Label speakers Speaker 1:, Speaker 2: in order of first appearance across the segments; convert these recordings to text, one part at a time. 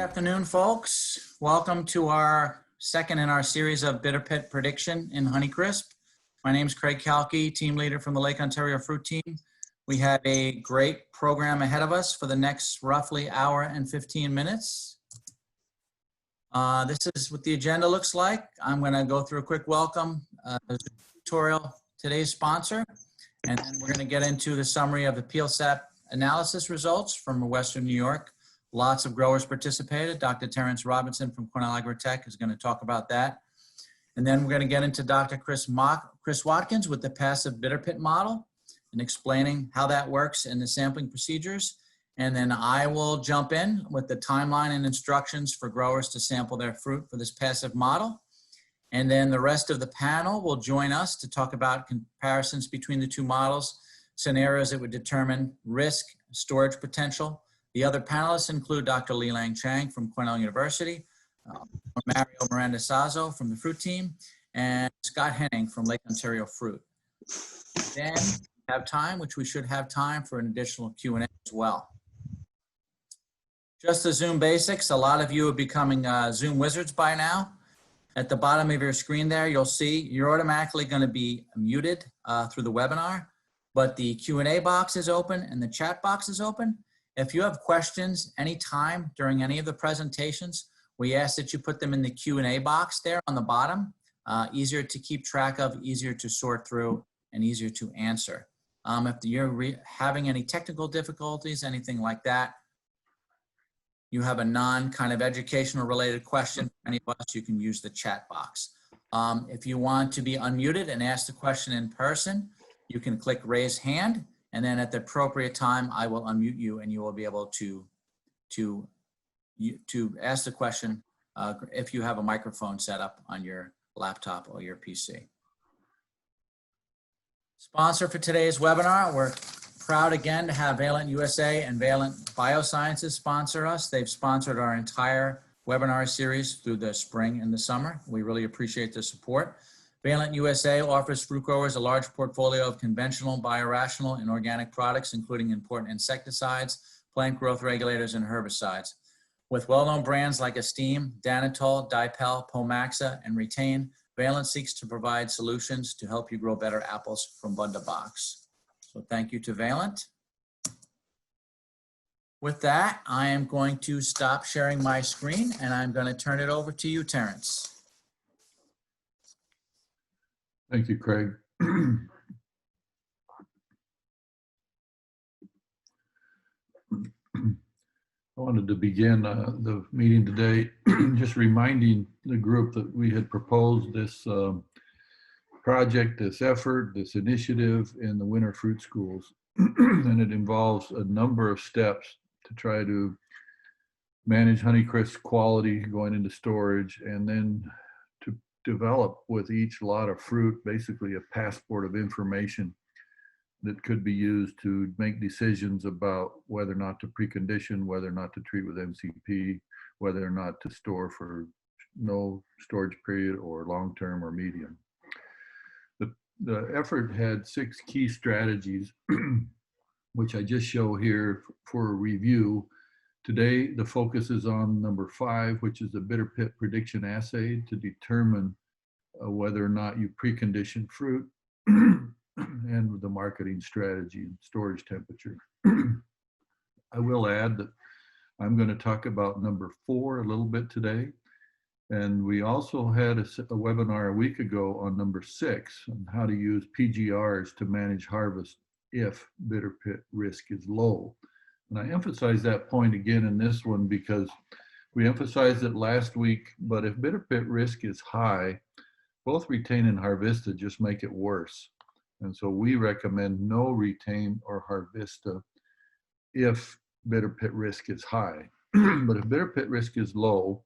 Speaker 1: Afternoon, folks. Welcome to our second in our series of Bitter Pit prediction in Honeycrisp. My name is Craig Kalki, team leader from the Lake Ontario Fruit Team. We have a great program ahead of us for the next roughly hour and 15 minutes. This is what the agenda looks like. I'm going to go through a quick welcome tutorial, today's sponsor, and then we're going to get into the summary of the PeelSap analysis results from Western New York. Lots of growers participated. Dr. Terrence Robinson from Cornell Agritech is going to talk about that. And then we're going to get into Dr. Chris Watkins with the passive bitter pit model and explaining how that works in the sampling procedures. And then I will jump in with the timeline and instructions for growers to sample their fruit for this passive model. And then the rest of the panel will join us to talk about comparisons between the two models, scenarios that would determine risk, storage potential. The other panelists include Dr. Li-Lang Chang from Cornell University, Mario Miranda-Sazzo from the Fruit Team, and Scott Henning from Lake Ontario Fruit. Then we have time, which we should have time for an additional Q&A as well. Just the Zoom basics. A lot of you are becoming Zoom wizards by now. At the bottom of your screen there, you'll see you're automatically going to be muted through the webinar, but the Q&A box is open and the chat box is open. If you have questions anytime during any of the presentations, we ask that you put them in the Q&A box there on the bottom. Easier to keep track of, easier to sort through, and easier to answer. If you're having any technical difficulties, anything like that, you have a non-kind of educational related question, any of us, you can use the chat box. If you want to be unmuted and ask the question in person, you can click raise hand. And then at the appropriate time, I will unmute you and you will be able to ask the question if you have a microphone set up on your laptop or your PC. Sponsor for today's webinar, we're proud again to have Valent USA and Valent Biosciences sponsor us. They've sponsored our entire webinar series through the spring and the summer. We really appreciate the support. Valent USA offers fruit growers a large portfolio of conventional, biorational, and organic products, including important insecticides, plant growth regulators, and herbicides. With well-known brands like Esteem, Danitol, Dipel, Pomaxa, and Retain, Valent seeks to provide solutions to help you grow better apples from bud to box. So thank you to Valent. With that, I am going to stop sharing my screen, and I'm going to turn it over to you, Terrence.
Speaker 2: Thank you, Craig. I wanted to begin the meeting today just reminding the group that we had proposed this project, this effort, this initiative in the winter fruit schools. And it involves a number of steps to try to manage Honeycrisp quality going into storage, and then to develop with each lot of fruit basically a passport of information that could be used to make decisions about whether or not to precondition, whether or not to treat with MCP, whether or not to store for no storage period or long-term or medium. The effort had 6 key strategies, which I just show here for a review. Today, the focus is on number 5, which is the bitter pit prediction assay to determine whether or not you precondition fruit and the marketing strategy and storage temperature. I will add that I'm going to talk about number 4 a little bit today. And we also had a webinar a week ago on number 6 on how to use PGRs to manage harvest if bitter pit risk is low. And I emphasize that point again in this one because we emphasized it last week, but if bitter pit risk is high, both Retain and Harvista just make it worse. And so we recommend no Retain or Harvista if bitter pit risk is high. But if bitter pit risk is low,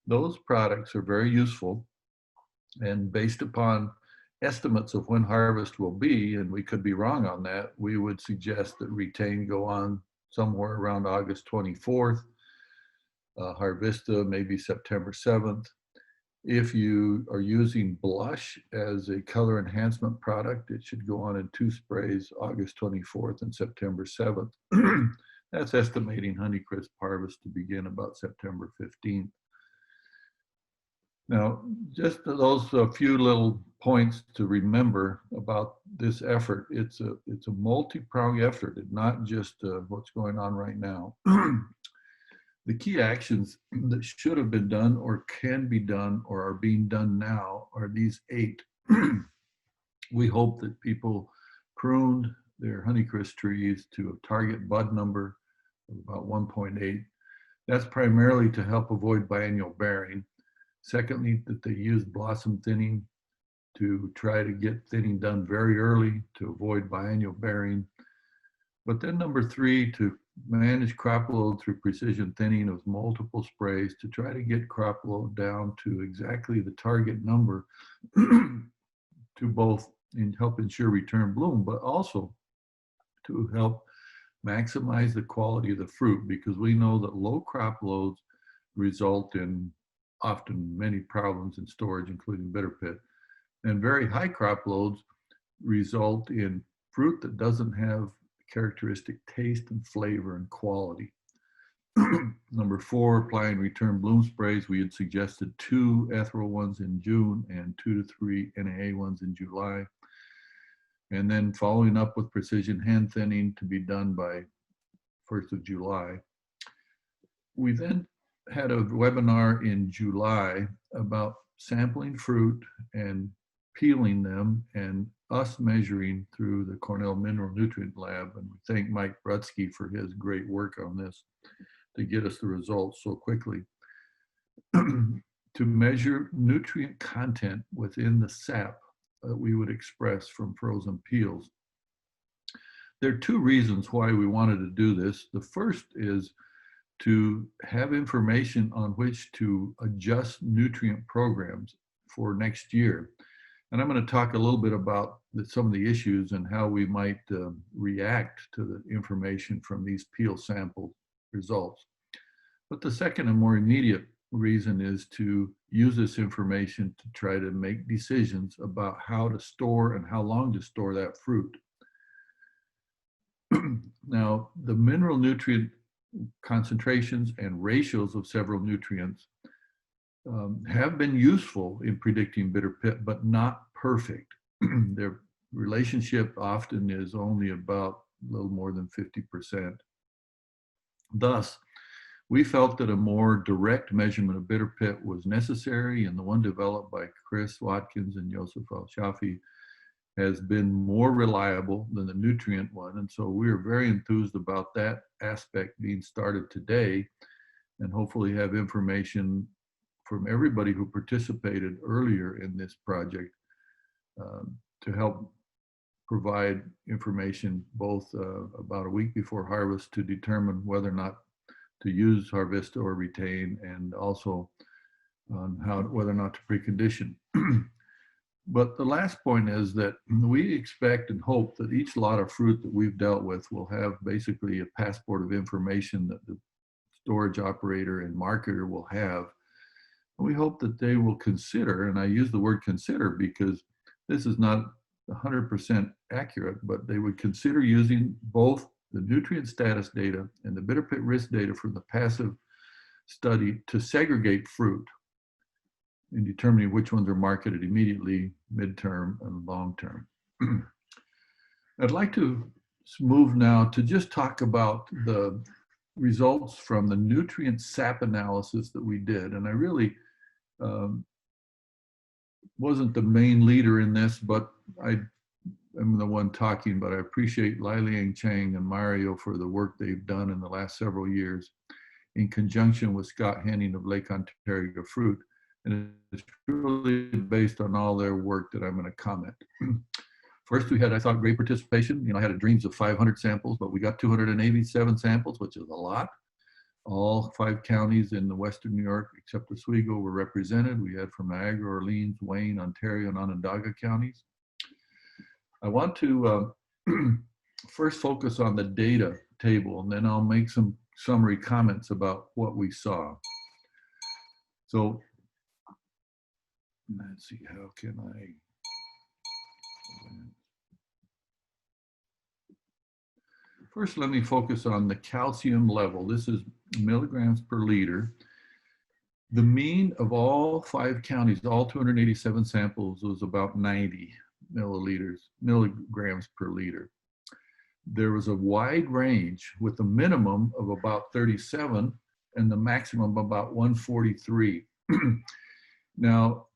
Speaker 2: those products are very useful. And based upon estimates of when harvest will be, and we could be wrong on that, we would suggest that Retain go on somewhere around August 24th, Harvista maybe September 7th. If you are using blush as a color enhancement product, it should go on in 2 sprays, August 24th and September 7th. That's estimating Honeycrisp harvest to begin about September 15th. Now, just those few little points to remember about this effort. It's a multi-pronged effort. It's not just what's going on right now. The key actions that should have been done or can be done or are being done now are these 8. We hope that people pruned their Honeycrisp trees to a target bud number of about 1.8. That's primarily to help avoid biennial bearing. Secondly, that they use blossom thinning to try to get thinning done very early to avoid biennial bearing. But then number 3, to manage crop load through precision thinning of multiple sprays to try to get crop load down to exactly the target number to both help ensure return bloom, but also to help maximize the quality of the fruit, because we know that low crop loads result in often many problems in storage, including bitter pit. And very high crop loads result in fruit that doesn't have characteristic taste and flavor and quality. Number 4, applying return bloom sprays. We had suggested 2 ethereal ones in June and 2 to 3 NAA ones in July. And then following up with precision hand thinning to be done by 1st of July. We then had a webinar in July about sampling fruit and peeling them and us measuring through the Cornell Mineral Nutrient Lab. And we thank Mike Brutsky for his great work on this to get us the results so quickly. To measure nutrient content within the sap that we would express from frozen peels. There are 2 reasons why we wanted to do this. The first is to have information on which to adjust nutrient programs for next year. And I'm going to talk a little bit about some of the issues and how we might react to the information from these peel sample results. But the second and more immediate reason is to use this information to try to make decisions about how to store and how long to store that fruit. Now, the mineral nutrient concentrations and ratios of several nutrients have been useful in predicting bitter pit, but not perfect. Their relationship often is only about a little more than 50%. Thus, we felt that a more direct measurement of bitter pit was necessary, and the one developed by Chris Watkins and Joseph Al-Shafi has been more reliable than the nutrient one. And so we are very enthused about that aspect being started today, and hopefully have information from everybody who participated earlier in this project to help provide information both about a week before harvest to determine whether or not to use Harvesta or retain, and also on whether or not to precondition. But the last point is that we expect and hope that each lot of fruit that we've dealt with will have basically a passport of information that the storage operator and marketer will have. And we hope that they will consider, and I use the word consider because this is not 100% accurate, but they would consider using both the nutrient status data and the bitter pit risk data from the passive study to segregate fruit in determining which ones are marketed immediately, midterm, and long-term. I'd like to move now to just talk about the results from the nutrient sap analysis that we did. And I really wasn't the main leader in this, but I am the one talking, but I appreciate Lai Liang Chang and Mario for the work they've done in the last several years in conjunction with Scott Henning of Lake Ontario Fruit. And it's really based on all their work that I'm going to comment. First, we had, I thought, great participation. You know, I had a dreams of 500 samples, but we got 287 samples, which is a lot. All 5 counties in the Western New York, except Oswego, were represented. We had from Niagara, Orleans, Wayne, Ontario, and Onondaga counties. I want to first focus on the data table, and then I'll make some summary comments about what we saw. So let's see, how can I? First, let me focus on the calcium level. This is milligrams per liter. The mean of all 5 counties, all 287 samples, was about 90 milligrams per liter. There was a wide range with a minimum of about 37 and the maximum of about 143. Now,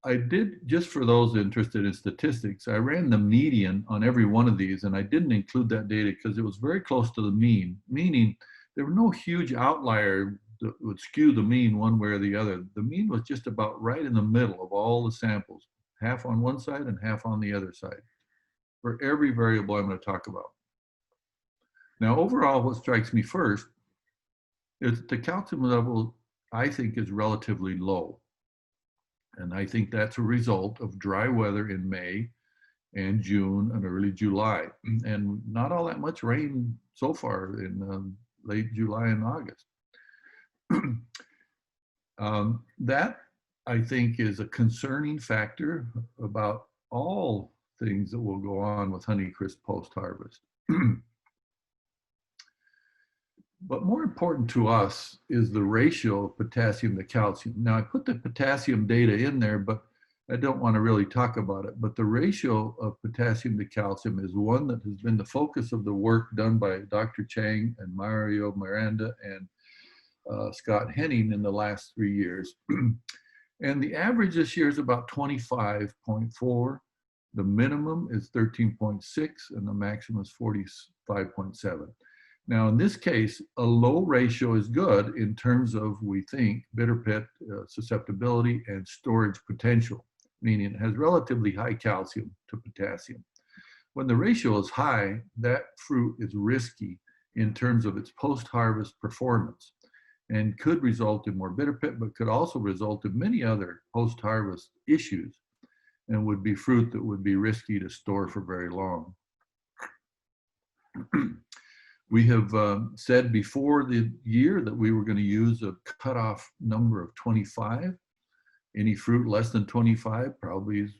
Speaker 2: I did, just for those interested in statistics, I ran the median on every one of these, and I didn't include that data because it was very close to the mean, meaning there were no huge outlier that would skew the mean one way or the other. The mean was just about right in the middle of all the samples, half on one side and half on the other side, for every variable I'm going to talk about. Now, overall, what strikes me first is the calcium level, I think, is relatively low. And I think that's a result of dry weather in May and June and early July, and not all that much rain so far in late July and August. That, I think, is a concerning factor about all things that will go on with Honeycrisp post-harvest. But more important to us is the ratio of potassium to calcium. Now, I put the potassium data in there, but I don't want to really talk about it. But the ratio of potassium to calcium is one that has been the focus of the work done by Dr. Chang and Mario Miranda and Scott Henning in the last 3 years. And the average this year is about 25.4. The minimum is 13.6, and the maximum is 45.7. Now, in this case, a low ratio is good in terms of, we think, bitter pit susceptibility and storage potential, meaning it has relatively high calcium to potassium. When the ratio is high, that fruit is risky in terms of its post-harvest performance and could result in more bitter pit, but could also result in many other post-harvest issues and would be fruit that would be risky to store for very long. We have said before the year that we were going to use a cutoff number of 25. Any fruit less than 25 probably is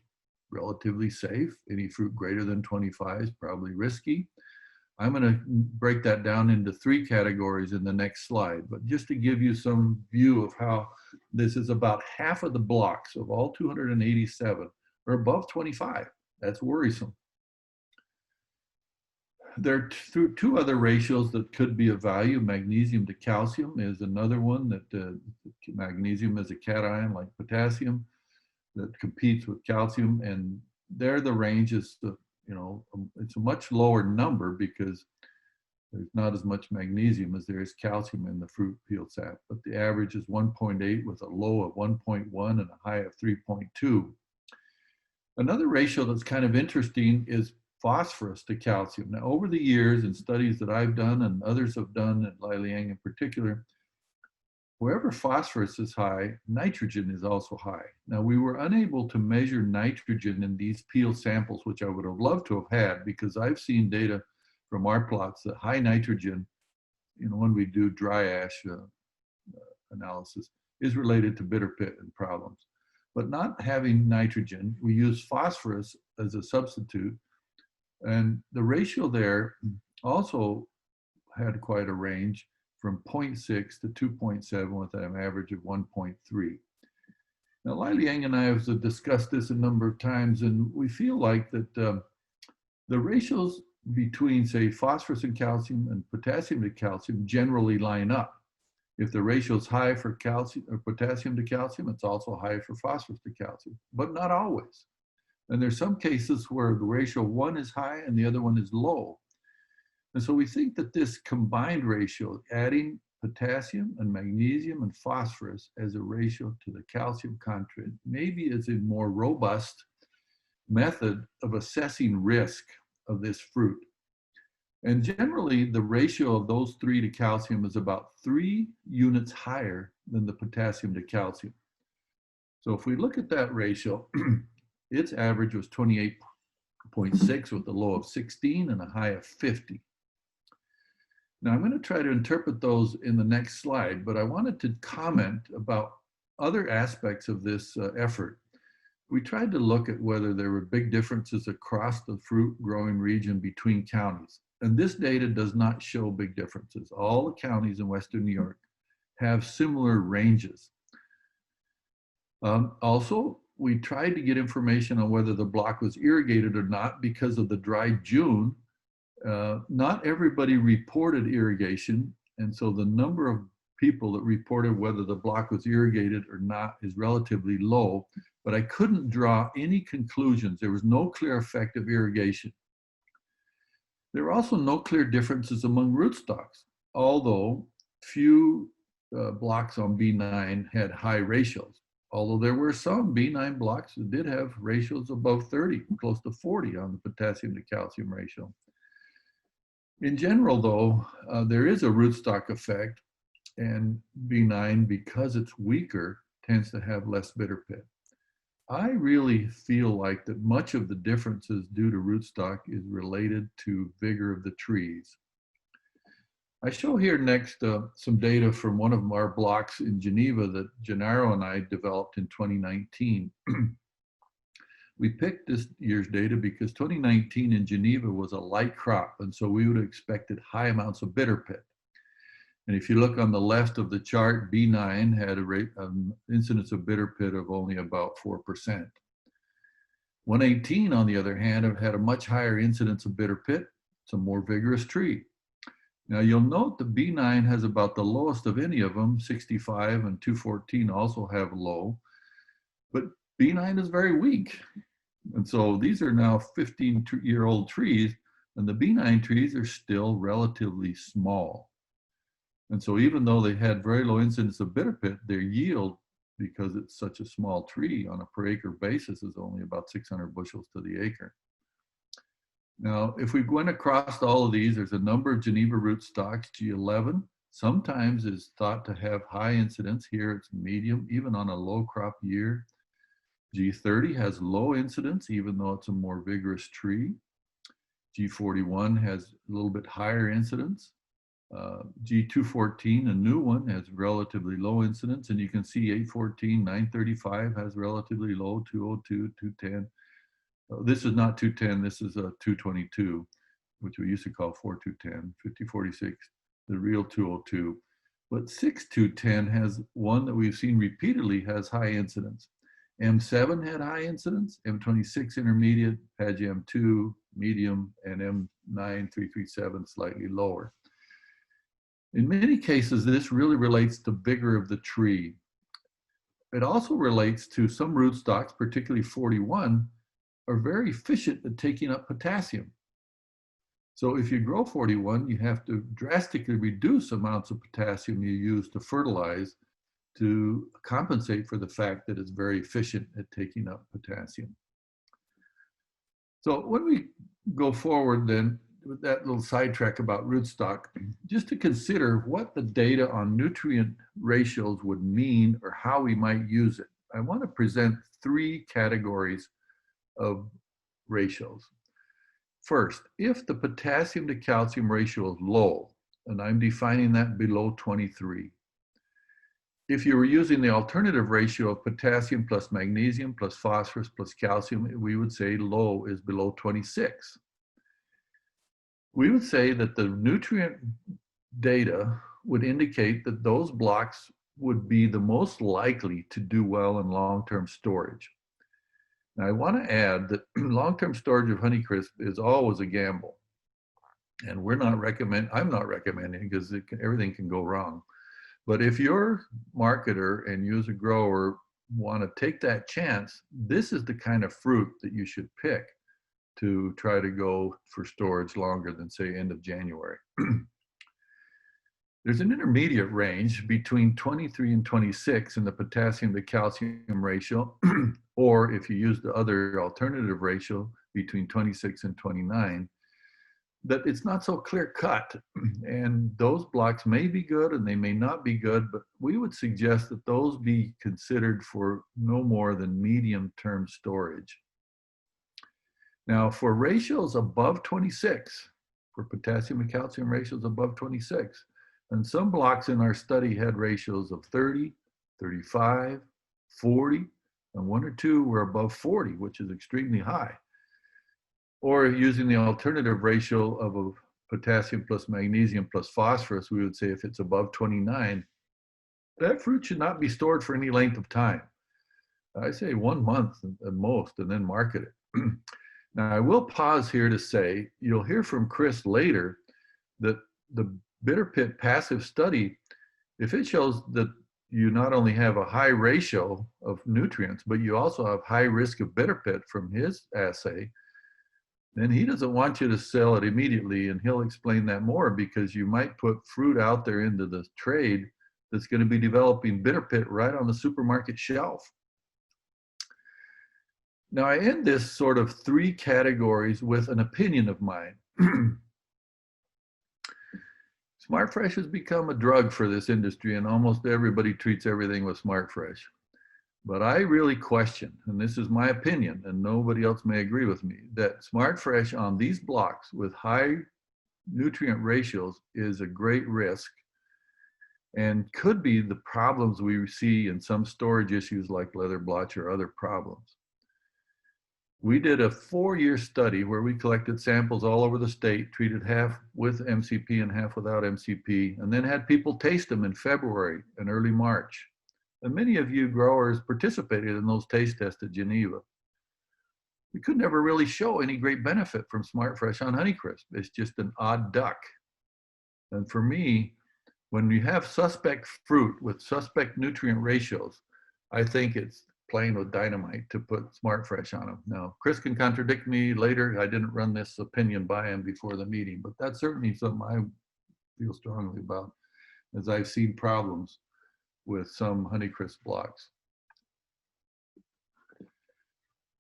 Speaker 2: relatively safe. Any fruit greater than 25 is probably risky. I'm going to break that down into 3 categories in the next slide, but just to give you some view of how this is, about half of the blocks of all 287 are above 25. That's worrisome. There are 2 other ratios that could be of value. Magnesium to calcium is another one that magnesium is a cation like potassium that competes with calcium, and there the range is, it's a much lower number because there's not as much magnesium as there is calcium in the fruit peel sap, but the average is 1.8 with a low of 1.1 and a high of 3.2. Another ratio that's kind of interesting is phosphorus to calcium. Now, over the years in studies that I've done and others have done, at Liang in particular, wherever phosphorus is high, nitrogen is also high. Now, we were unable to measure nitrogen in these peel samples, which I would have loved to have had, because I've seen data from our plots that high nitrogen, when we do dry ash analysis, is related to bitter pit and problems. But not having nitrogen, we use phosphorus as a substitute. And the ratio there also had quite a range from 0.6 to 2.7 with an average of 1.3. Now, Liang and I have discussed this a number of times, and we feel like that the ratios between, say, phosphorus and calcium and potassium to calcium generally line up. If the ratio is high for calcium or potassium to calcium, it's also high for phosphorus to calcium, but not always. And there's some cases where the ratio 1 is high and the other one is low. And so we think that this combined ratio, adding potassium and magnesium and phosphorus as a ratio to the calcium content, maybe is a more robust method of assessing risk of this fruit. And generally, the ratio of those 3 to calcium is about 3 units higher than the potassium to calcium. So if we look at that ratio, its average was 28.6 with a low of 16 and a high of 50. Now, I'm going to try to interpret those in the next slide, but I wanted to comment about other aspects of this effort. We tried to look at whether there were big differences across the fruit growing region between counties. And this data does not show big differences. All the counties in Western New York have similar ranges. Also, we tried to get information on whether the block was irrigated or not because of the dry June. Not everybody reported irrigation, and so the number of people that reported whether the block was irrigated or not is relatively low, but I couldn't draw any conclusions. There was no clear effect of irrigation. There were also no clear differences among rootstocks, although few blocks on B9 had high ratios. Although there were some B9 blocks that did have ratios above 30, close to 40 on the potassium to calcium ratio. In general, though, there is a rootstock effect, and B9, because it's weaker, tends to have less bitter pit. I really feel like that much of the differences due to rootstock is related to vigor of the trees. I show here next some data from one of our blocks in Geneva that Gennaro and I developed in 2019. We picked this year's data because 2019 in Geneva was a light crop, and so we would have expected high amounts of bitter pit. And if you look on the left of the chart, B9 had a rate of incidence of bitter pit of only about 4%. 118, on the other hand, had a much higher incidence of bitter pit. It's a more vigorous tree. Now you'll note the B9 has about the lowest of any of them. 65 and 214 also have low, but B9 is very weak. And so these are now 15-year-old trees, and the B9 trees are still relatively small. And so even though they had very low incidence of bitter pit, their yield, because it's such a small tree on a per acre basis, is only about 600 bushels to the acre. Now, if we went across all of these, there's a number of Geneva rootstocks. G11 sometimes is thought to have high incidence. Here it's medium, even on a low crop year. G30 has low incidence, even though it's a more vigorous tree. G41 has a little bit higher incidence. G214, a new one, has relatively low incidence, and you can see 814, 935 has relatively low, 202, 210. This is not 210, this is a 222, which we used to call 4210, 5046, the real 202. But 6210 has one that we've seen repeatedly has high incidence. M7 had high incidence, M26 intermediate, PAGM2 medium, and M9337 slightly lower. In many cases, this really relates to vigor of the tree. It also relates to some rootstocks, particularly 41, are very efficient at taking up potassium. So if you grow 41, you have to drastically reduce amounts of potassium you use to fertilize to compensate for the fact that it's very efficient at taking up potassium. So when we go forward then, with that little sidetrack about rootstock, just to consider what the data on nutrient ratios would mean or how we might use it, I want to present three categories of ratios. First, if the potassium to calcium ratio is low, and I'm defining that below 23. If you were using the alternative ratio of potassium plus magnesium plus phosphorus plus calcium, we would say low is below 26. We would say that the nutrient data would indicate that those blocks would be the most likely to do well in long-term storage. Now, I want to add that long-term storage of Honeycrisp is always a gamble. And I'm not recommending because everything can go wrong. But if you're a marketer and you as a grower want to take that chance, this is the kind of fruit that you should pick to try to go for storage longer than, say, end of January. There's an intermediate range between 23 and 26 in the potassium to calcium ratio, or if you use the other alternative ratio, between 26 and 29, that it's not so clear cut. And those blocks may be good and they may not be good, but we would suggest that those be considered for no more than medium-term storage. Now, for ratios above 26, for potassium and calcium ratios above 26, and some blocks in our study had ratios of 30, 35, 40, and one or two were above 40, which is extremely high. Or using the alternative ratio of a potassium plus magnesium plus phosphorus, we would say if it's above 29, that fruit should not be stored for any length of time. I say 1 month at most, and then market it. Now, I will pause here to say, you'll hear from Chris later that the Bitter Pit passive study, if it shows that you not only have a high ratio of nutrients, but you also have high risk of bitter pit from his assay, then he doesn't want you to sell it immediately, and he'll explain that more, because you might put fruit out there into the trade that's going to be developing bitter pit right on the supermarket shelf. Now, I end this sort of 3 categories with an opinion of mine. Smart Fresh has become a drug for this industry, and almost everybody treats everything with Smart Fresh. But I really question, and this is my opinion, and nobody else may agree with me, that Smart Fresh on these blocks with high nutrient ratios is a great risk and could be the problems we see in some storage issues like leather blotch or other problems. We did a 4-year study where we collected samples all over the state, treated half with MCP and half without MCP, and then had people taste them in February and early March. And many of you growers participated in those taste tests at Geneva. We could never really show any great benefit from Smart Fresh on Honeycrisp. It's just an odd duck. And for me, when you have suspect fruit with suspect nutrient ratios, I think it's playing with dynamite to put Smart Fresh on them. Now, Chris can contradict me later. I didn't run this opinion by him before the meeting, but that's certainly something I feel strongly about, as I've seen problems with some Honeycrisp blocks.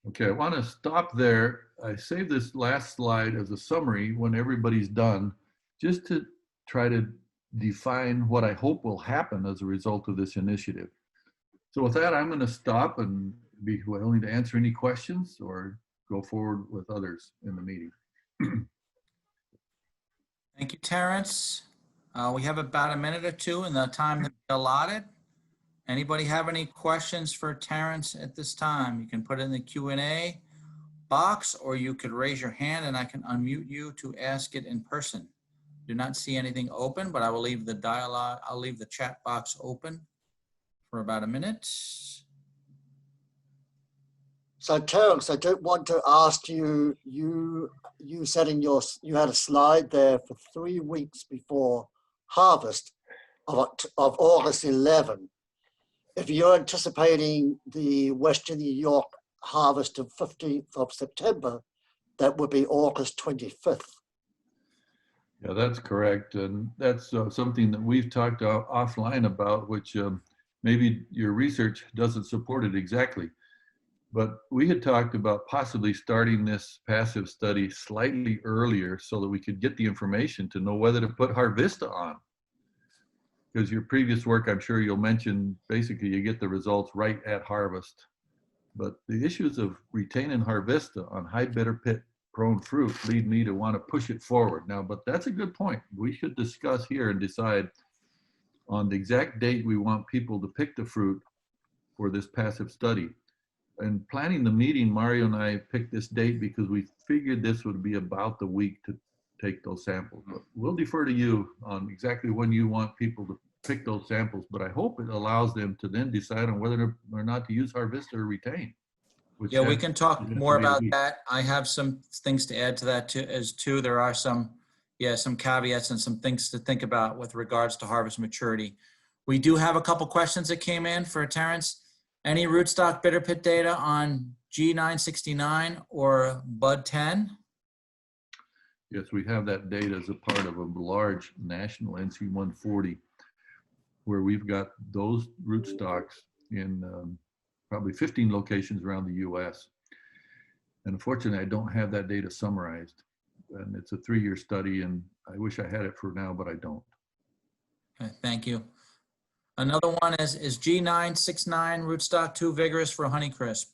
Speaker 2: Okay, I want to stop there. I saved this last slide as a summary when everybody's done, just to try to define what I hope will happen as a result of this initiative. So with that, I'm going to stop and be willing to answer any questions or go forward with others in the meeting.
Speaker 1: Thank you, Terrence. We have about a minute or two in the time that we allotted. Anybody have any questions for Terrence at this time? You can put it in the Q&A box, or you could raise your hand and I can unmute you to ask it in person. Do not see anything open, but I will leave the dialogue, I'll leave the chat box open for about a minute.
Speaker 3: So Terrence, I don't want to ask you, you said in you had a slide there for 3 weeks before harvest of August 11. If you're anticipating the Western New York harvest of 15th of September, that would be August 25th.
Speaker 2: Yeah, that's correct. And that's something that we've talked offline about, which maybe your research doesn't support it exactly. But we had talked about possibly starting this passive study slightly earlier so that we could get the information to know whether to put Harvista on. Because your previous work, I'm sure you'll mention, basically you get the results right at harvest. But the issues of retaining Harvista on high bitter pit prone fruit lead me to want to push it forward now. But that's a good point. We should discuss here and decide on the exact date we want people to pick the fruit for this passive study. And planning the meeting, Mario and I picked this date because we figured this would be about the week to take those samples. But we'll defer to you on exactly when you want people to pick those samples, but I hope it allows them to then decide on whether or not to use Harvista or retain.
Speaker 1: Yeah, we can talk more about that. I have some things to add to that too. There are some caveats and some things to think about with regards to harvest maturity. We do have a couple questions that came in for Terrence. Any rootstock bitter pit data on G969 or Bud 10?
Speaker 2: Yes, we have that data as a part of a large national NC 140 where we've got those rootstocks in probably 15 locations around the US. And unfortunately, I don't have that data summarized. And it's a 3-year study, and I wish I had it for now, but I don't.
Speaker 1: Okay, thank you. Another one is G969 rootstock too vigorous for Honeycrisp?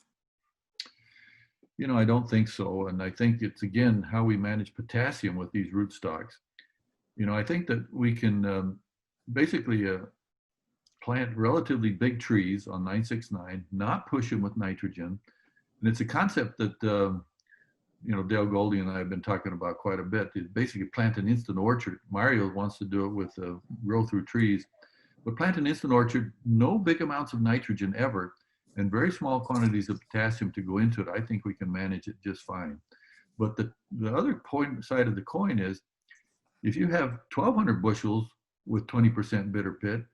Speaker 2: You know, I don't think so. And I think it's, again, how we manage potassium with these rootstocks. You know, I think that we can basically plant relatively big trees on 969, not push them with nitrogen. And it's a concept that Dale Goldie and I have been talking about quite a bit, is basically plant an instant orchard. Mario wants to do it with grow through trees, but plant an instant orchard, no big amounts of nitrogen ever, and very small quantities of potassium to go into it. I think we can manage it just fine. But the other side of the coin is, if you have 1,200 bushels with 20% bitter pit,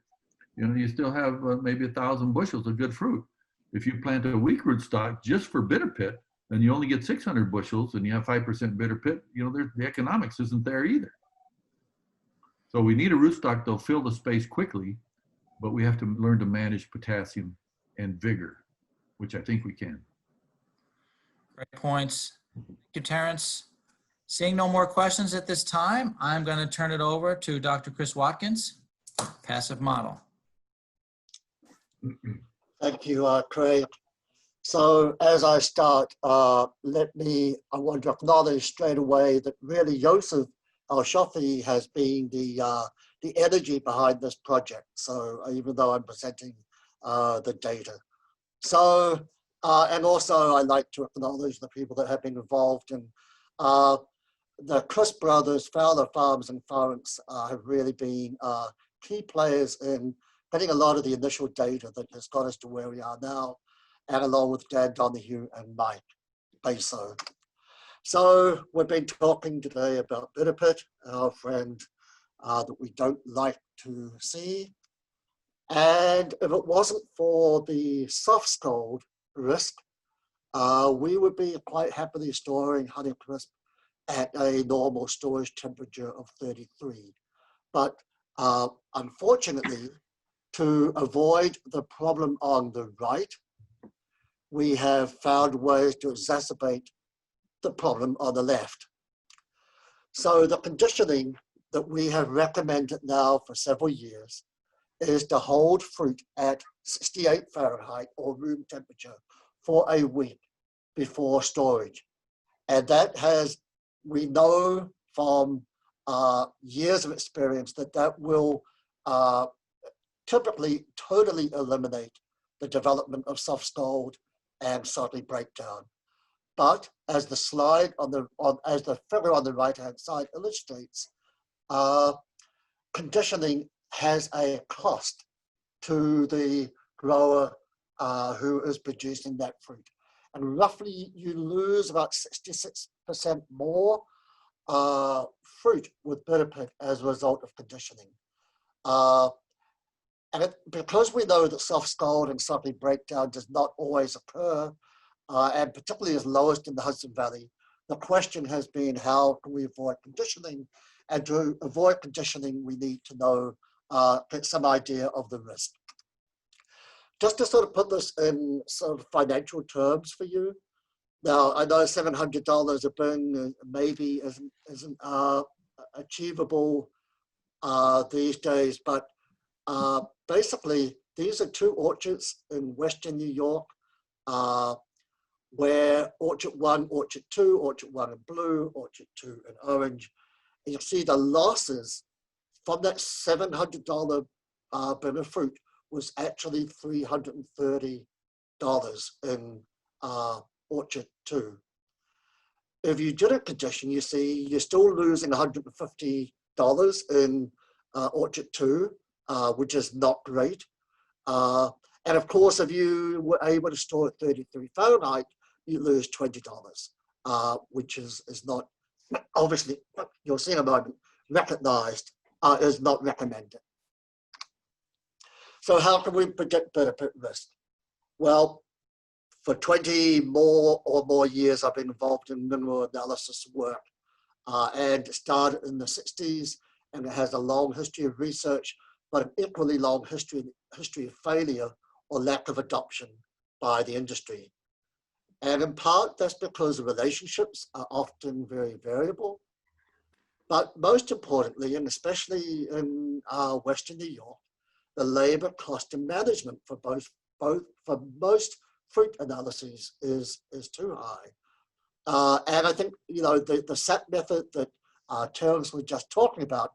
Speaker 2: you still have maybe 1,000 bushels of good fruit. If you plant a weak rootstock just for bitter pit, then you only get 600 bushels and you have 5% bitter pit, the economics isn't there either. So we need a rootstock that'll fill the space quickly, but we have to learn to manage potassium and vigor, which I think we can.
Speaker 1: Great points. Thank you, Terrence. Seeing no more questions at this time, I'm going to turn it over to Dr. Chris Watkins, passive model.
Speaker 3: Thank you, Craig. So as I start, I want to acknowledge straight away that really Joseph Al-Shafi has been the energy behind this project. So even though I'm presenting the data. So, and also I'd like to acknowledge the people that have been involved in the Crisp brothers, Fowler Farms and Farms have really been key players in getting a lot of the initial data that has got us to where we are now, and along with Dan Donahue and Mike Beso. So we've been talking today about bitter pit, our friend that we don't like to see. And if it wasn't for the soft scald risk, we would be quite happily storing Honeycrisp at a normal storage temperature of 33. But unfortunately, to avoid the problem on the right, we have found ways to exacerbate the problem on the left. So the conditioning that we have recommended now for several years is to hold fruit at 68 Fahrenheit or room temperature for a week before storage. And that has, we know from years of experience that will typically totally eliminate the development of soft scald and salty breakdown. But as the slide as the figure on the right-hand side illustrates, conditioning has a cost to the grower who is producing that fruit. And roughly you lose about 66% more fruit with bitter pit as a result of conditioning. Because we know that soft scald and salty breakdown does not always occur, and particularly is lowest in the Hudson Valley, the question has been, how can we avoid conditioning? And to avoid conditioning, we need to know, get some idea of the risk. Just to sort of put this in sort of financial terms for you. Now, I know $700 a bin maybe isn't achievable these days, but basically, these are two orchards in Western New York, where Orchard 1, Orchard 2, Orchard 1 in blue, Orchard 2 in orange. And you'll see the losses from that $700 bin of fruit was actually $330 in Orchard 2. If you did a condition, you see you're still losing $150 in Orchard 2, which is not great. And of course, if you were able to store at 33 Fahrenheit, you lose $20, which is not, obviously, you'll see in a moment, recognized, is not recommended. So how can we predict bitter pit risk? Well, for 20 or more years, I've been involved in mineral analysis work, and it started in the 60s, and it has a long history of research, but an equally long history of failure or lack of adoption by the industry. And in part, that's because the relationships are often very variable. But most importantly, and especially in Western New York, the labor cost and management for most fruit analyses is too high. And I think, the SAT method that Terrence was just talking about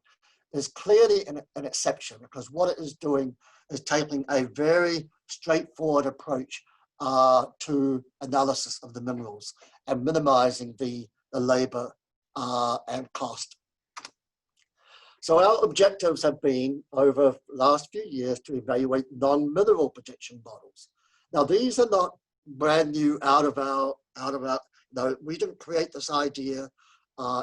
Speaker 3: is clearly an exception, because what it is doing is taking a very straightforward approach to analysis of the minerals. and minimizing the labor and cost. So our objectives have been over the last few years to evaluate non-mineral prediction models. Now these are not brand new out of our, no, we didn't create this idea.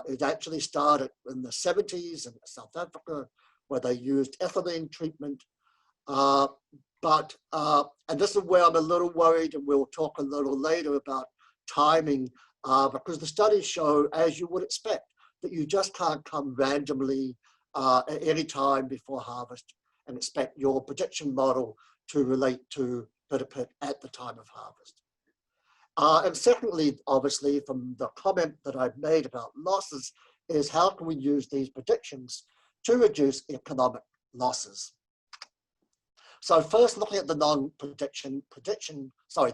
Speaker 3: It actually started in the 70s in South Africa, where they used ethylene treatment. And this is where I'm a little worried, and we'll talk a little later about timing, because the studies show, as you would expect, that you just can't come randomly at any time before harvest and expect your prediction model to relate to Bitte at the time of harvest. And secondly, obviously, from the comment that I've made about losses, is how can we use these predictions to reduce economic losses? So first, looking at the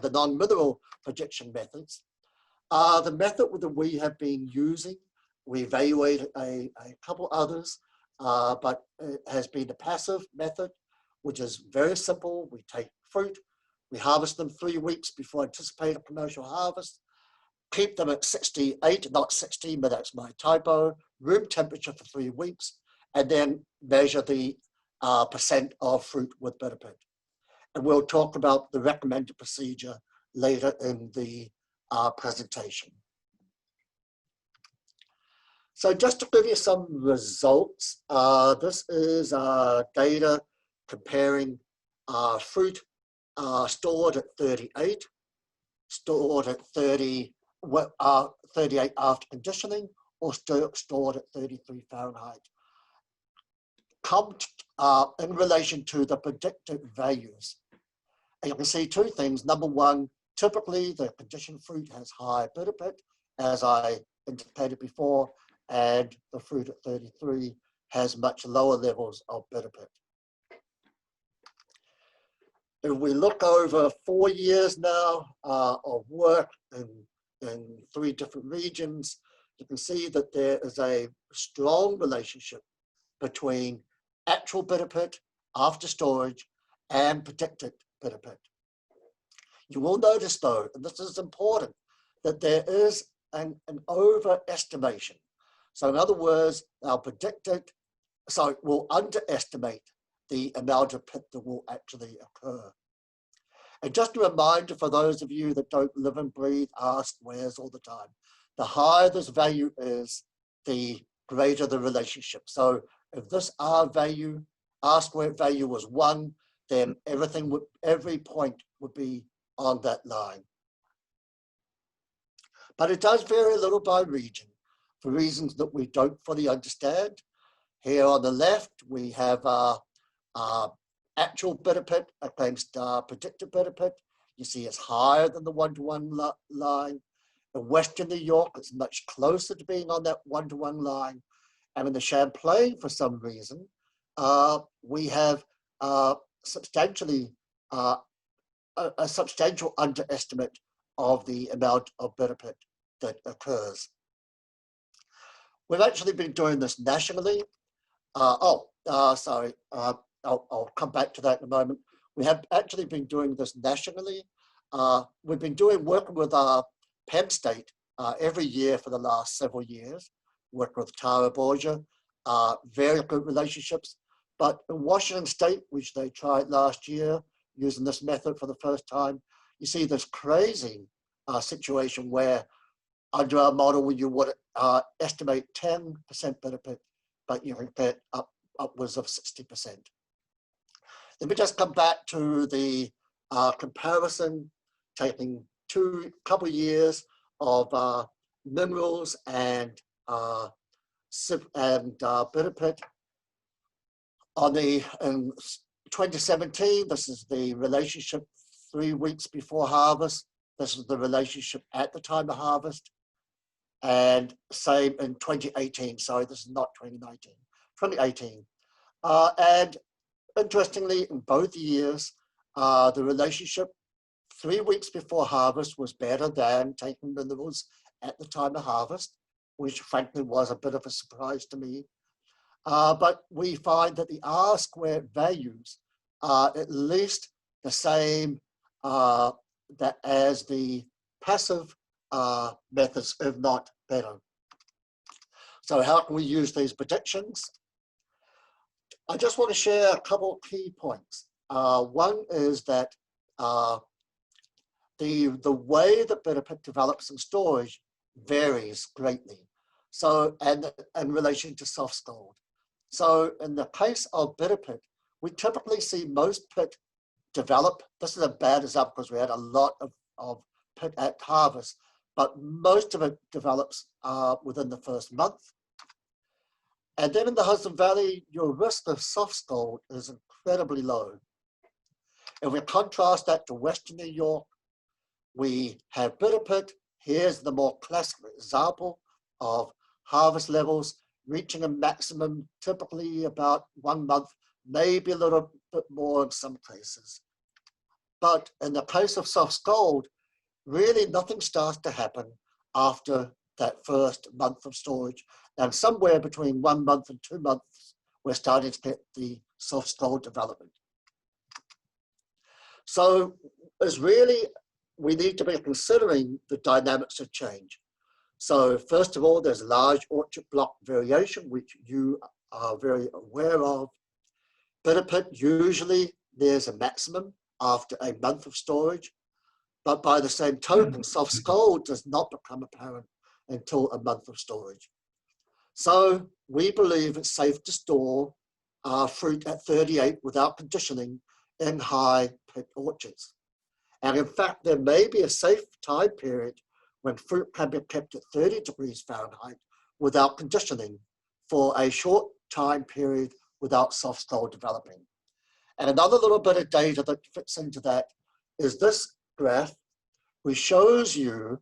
Speaker 3: the non-mineral prediction methods. The method that we have been using, we evaluated a couple others, but it has been the passive method, which is very simple. We take fruit, we harvest them 3 weeks before anticipated commercial harvest, keep them at 68, not 16, but that's my typo, room temperature for 3 weeks, and then measure the percent of fruit with Bitte. And we'll talk about the recommended procedure later in the presentation. So just to give you some results, this is data comparing fruit stored at 38, stored at 38 after conditioning, or stored at 33 Fahrenheit. In relation to the predicted values. And you can see two things. Number one, typically the conditioned fruit has higher Bitte, as I indicated before, and the fruit at 33 has much lower levels of Bitte. If we look over 4 years now of work in 3 different regions, you can see that there is a strong relationship between actual Bitte after storage and predicted Bitte. You will notice though, and this is important, that there is an overestimation. So in other words, we'll underestimate the amount of pit that will actually occur. And just a reminder for those of you that don't live and breathe R squares all the time, the higher this value is, the greater the relationship. So if this R squared value was 1, then every point would be on that line. But it does vary a little by region for reasons that we don't fully understand. Here on the left, we have actual Bitte against predicted Bitte. You see it's higher than the 1-to-1 line. In Western New York, it's much closer to being on that 1-to-1 line. And in the Champlain, for some reason, we have a substantial underestimate of the amount of Bitte that occurs. We've actually been doing this nationally. I'll come back to that in a moment. We have actually been doing this nationally. We've been working with Penn State every year for the last several years, working with Tara Borgia, very good relationships. But in Washington State, which they tried last year, using this method for the first time, you see this crazy situation where under our model, you would estimate 10% Bitte, but you can get upwards of 60%. Let me just come back to the comparison, taking couple years of minerals and Bitte. In 2017, this is the relationship 3 weeks before harvest. This is the relationship at the time of harvest. And same in 2018, sorry, this is not 2019, 2018. And interestingly, in both years, the relationship 3 weeks before harvest was better than taking minerals at the time of harvest, which frankly was a bit of a surprise to me. But we find that the R squared values are at least the same as the passive methods, if not better. So how can we use these predictions? I just want to share a couple of key points. One is that the way that Bitte develops in storage varies greatly. So, and in relation to soft scald. So in the case of Bitte, we typically see most pit develop. This is a bad example because we had a lot of pit at harvest, but most of it develops within the first month. And then in the Hudson Valley, your risk of soft scald is incredibly low. If we contrast that to Western New York, we have Bitte. Here's the more classic example of harvest levels reaching a maximum typically about 1 month, maybe a little bit more in some cases. But in the case of soft scald, really nothing starts to happen after that first month of storage. And somewhere between 1 month and 2 months, we're starting to get the soft scald development. So it's really, we need to be considering the dynamics of change. So first of all, there's large orchard block variation, which you are very aware of. Bitte, usually there's a maximum after a month of storage, but by the same token, soft scald does not become apparent until a month of storage. So we believe it's safe to store fruit at 38 without conditioning in high pit orchards. And in fact, there may be a safe time period when fruit can be kept at 30 degrees Fahrenheit without conditioning for a short time period without soft scald developing. And another little bit of data that fits into that is this graph, which shows you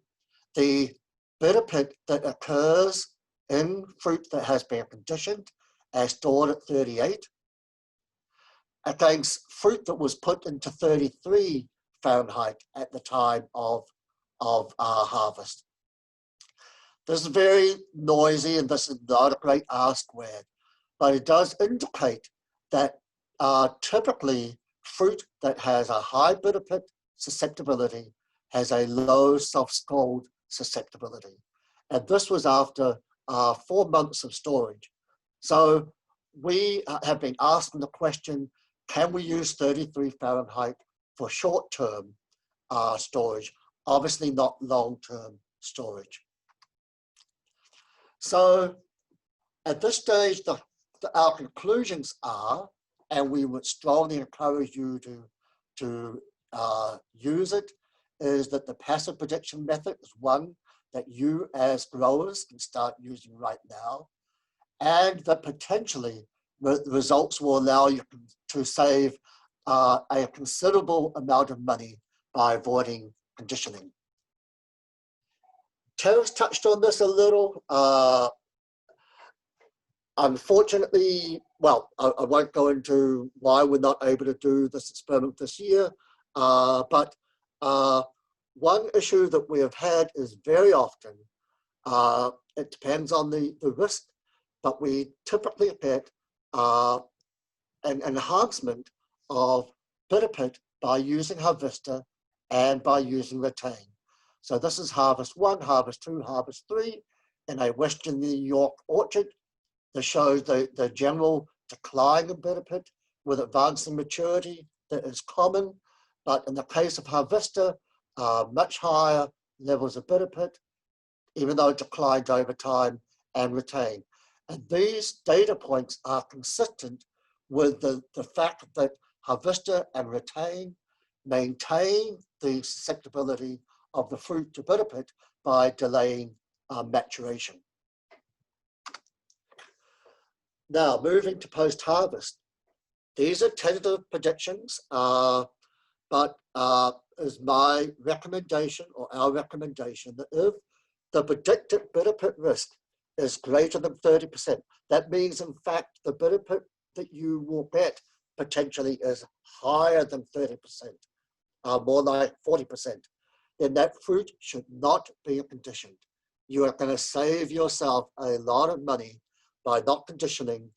Speaker 3: the Bitte pit that occurs in fruit that has been conditioned and stored at 38 against fruit that was put into 33 Fahrenheit at the time of harvest. This is very noisy and this is not a great R squared, but it does indicate that typically fruit that has a high Bitte susceptibility has a low soft scald susceptibility. And this was after 4 months of storage. So we have been asking the question, can we use 33 Fahrenheit for short-term storage? Obviously not long-term storage. So at this stage, our conclusions are, and we would strongly encourage you to use it, is that the passive prediction method is one that you as growers can start using right now, and that potentially the results will allow you to save a considerable amount of money by avoiding conditioning. Terence touched on this a little. Unfortunately, well, I won't go into why we're not able to do this experiment this year, but one issue that we have had is very often, it depends on the risk, but we typically get an enhancement of Bitte by using Harvester and by using Retain. So this is Harvest 1, Harvest 2, Harvest 3 in a Western New York orchard that shows the general decline of Bitte with advancing maturity that is common, but in the case of Harvester, much higher levels of Bitte, even though it declined over time, and Retain. And these data points are consistent with the fact that Harvester and Retain maintain the susceptibility of the fruit to Bitte by delaying maturation. Now, moving to post-harvest. These are tentative predictions, but is my recommendation or our recommendation that if the predicted Bitte risk is greater than 30%, that means in fact the Bitte that you will get potentially is higher than 30%, more like 40%, then that fruit should not be conditioned. You are going to save yourself a lot of money by not conditioning,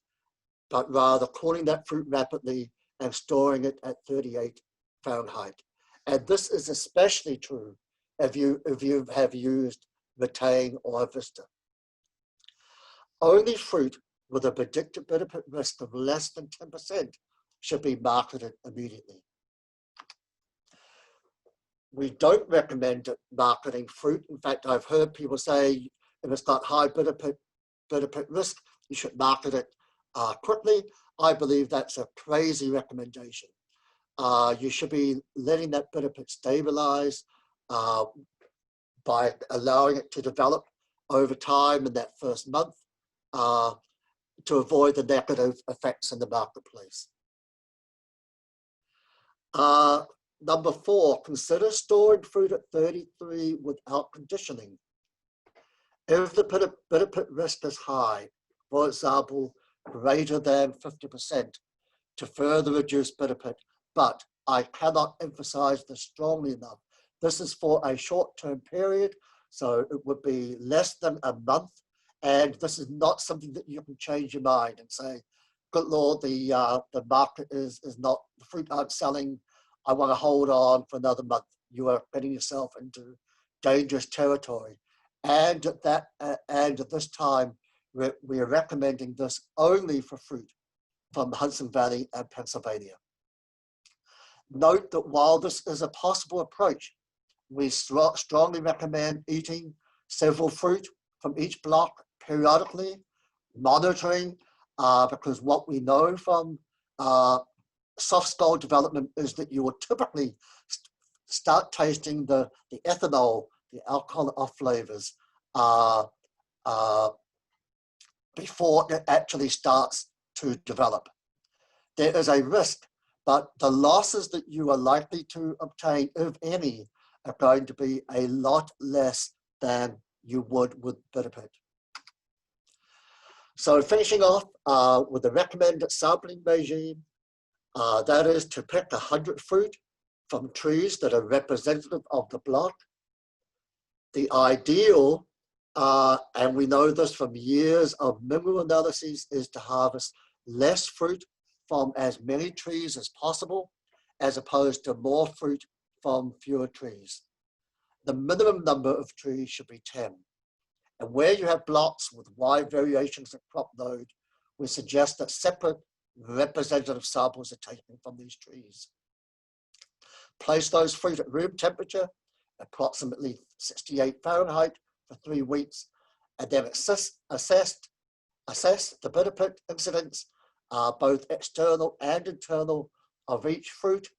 Speaker 3: but rather cooling that fruit rapidly and storing it at 38 Fahrenheit. And this is especially true if you have used Retain or Vista. Only fruit with a predicted benefit risk of less than 10% should be marketed immediately. We don't recommend marketing fruit. In fact, I've heard people say if it's got high benefit risk, you should market it quickly. I believe that's a crazy recommendation. You should be letting that benefit stabilize by allowing it to develop over time in that first month to avoid the negative effects in the marketplace. Number 4, consider storing fruit at 33 without conditioning. If the benefit risk is high, for example, greater than 50%, to further reduce benefit, but I cannot emphasize this strongly enough. This is for a short-term period, so it would be less than a month, and this is not something that you can change your mind and say, good Lord, the market is not, the fruit I'm selling, I want to hold on for another month. You are getting yourself into dangerous territory. And at this time, we are recommending this only for fruit from the Hudson Valley and Pennsylvania. Note that while this is a possible approach, we strongly recommend eating several fruit from each block periodically, monitoring, because what we know from soft skull development is that you will typically start tasting the ethanol, the alcohol off flavors, before it actually starts to develop. There is a risk, but the losses that you are likely to obtain, if any, are going to be a lot less than you would with Bitte. So finishing off with the recommended sampling regime, that is to pick 100 fruit from trees that are representative of the block. The ideal, and we know this from years of mineral analyses, is to harvest less fruit from as many trees as possible, as opposed to more fruit from fewer trees. The minimum number of trees should be 10. And where you have blocks with wide variations in crop load, we suggest that separate representative samples are taken from these trees. Place those fruit at room temperature, approximately 68 Fahrenheit, for 3 weeks, and then assess the benefit incidence, both external and internal, of each fruit,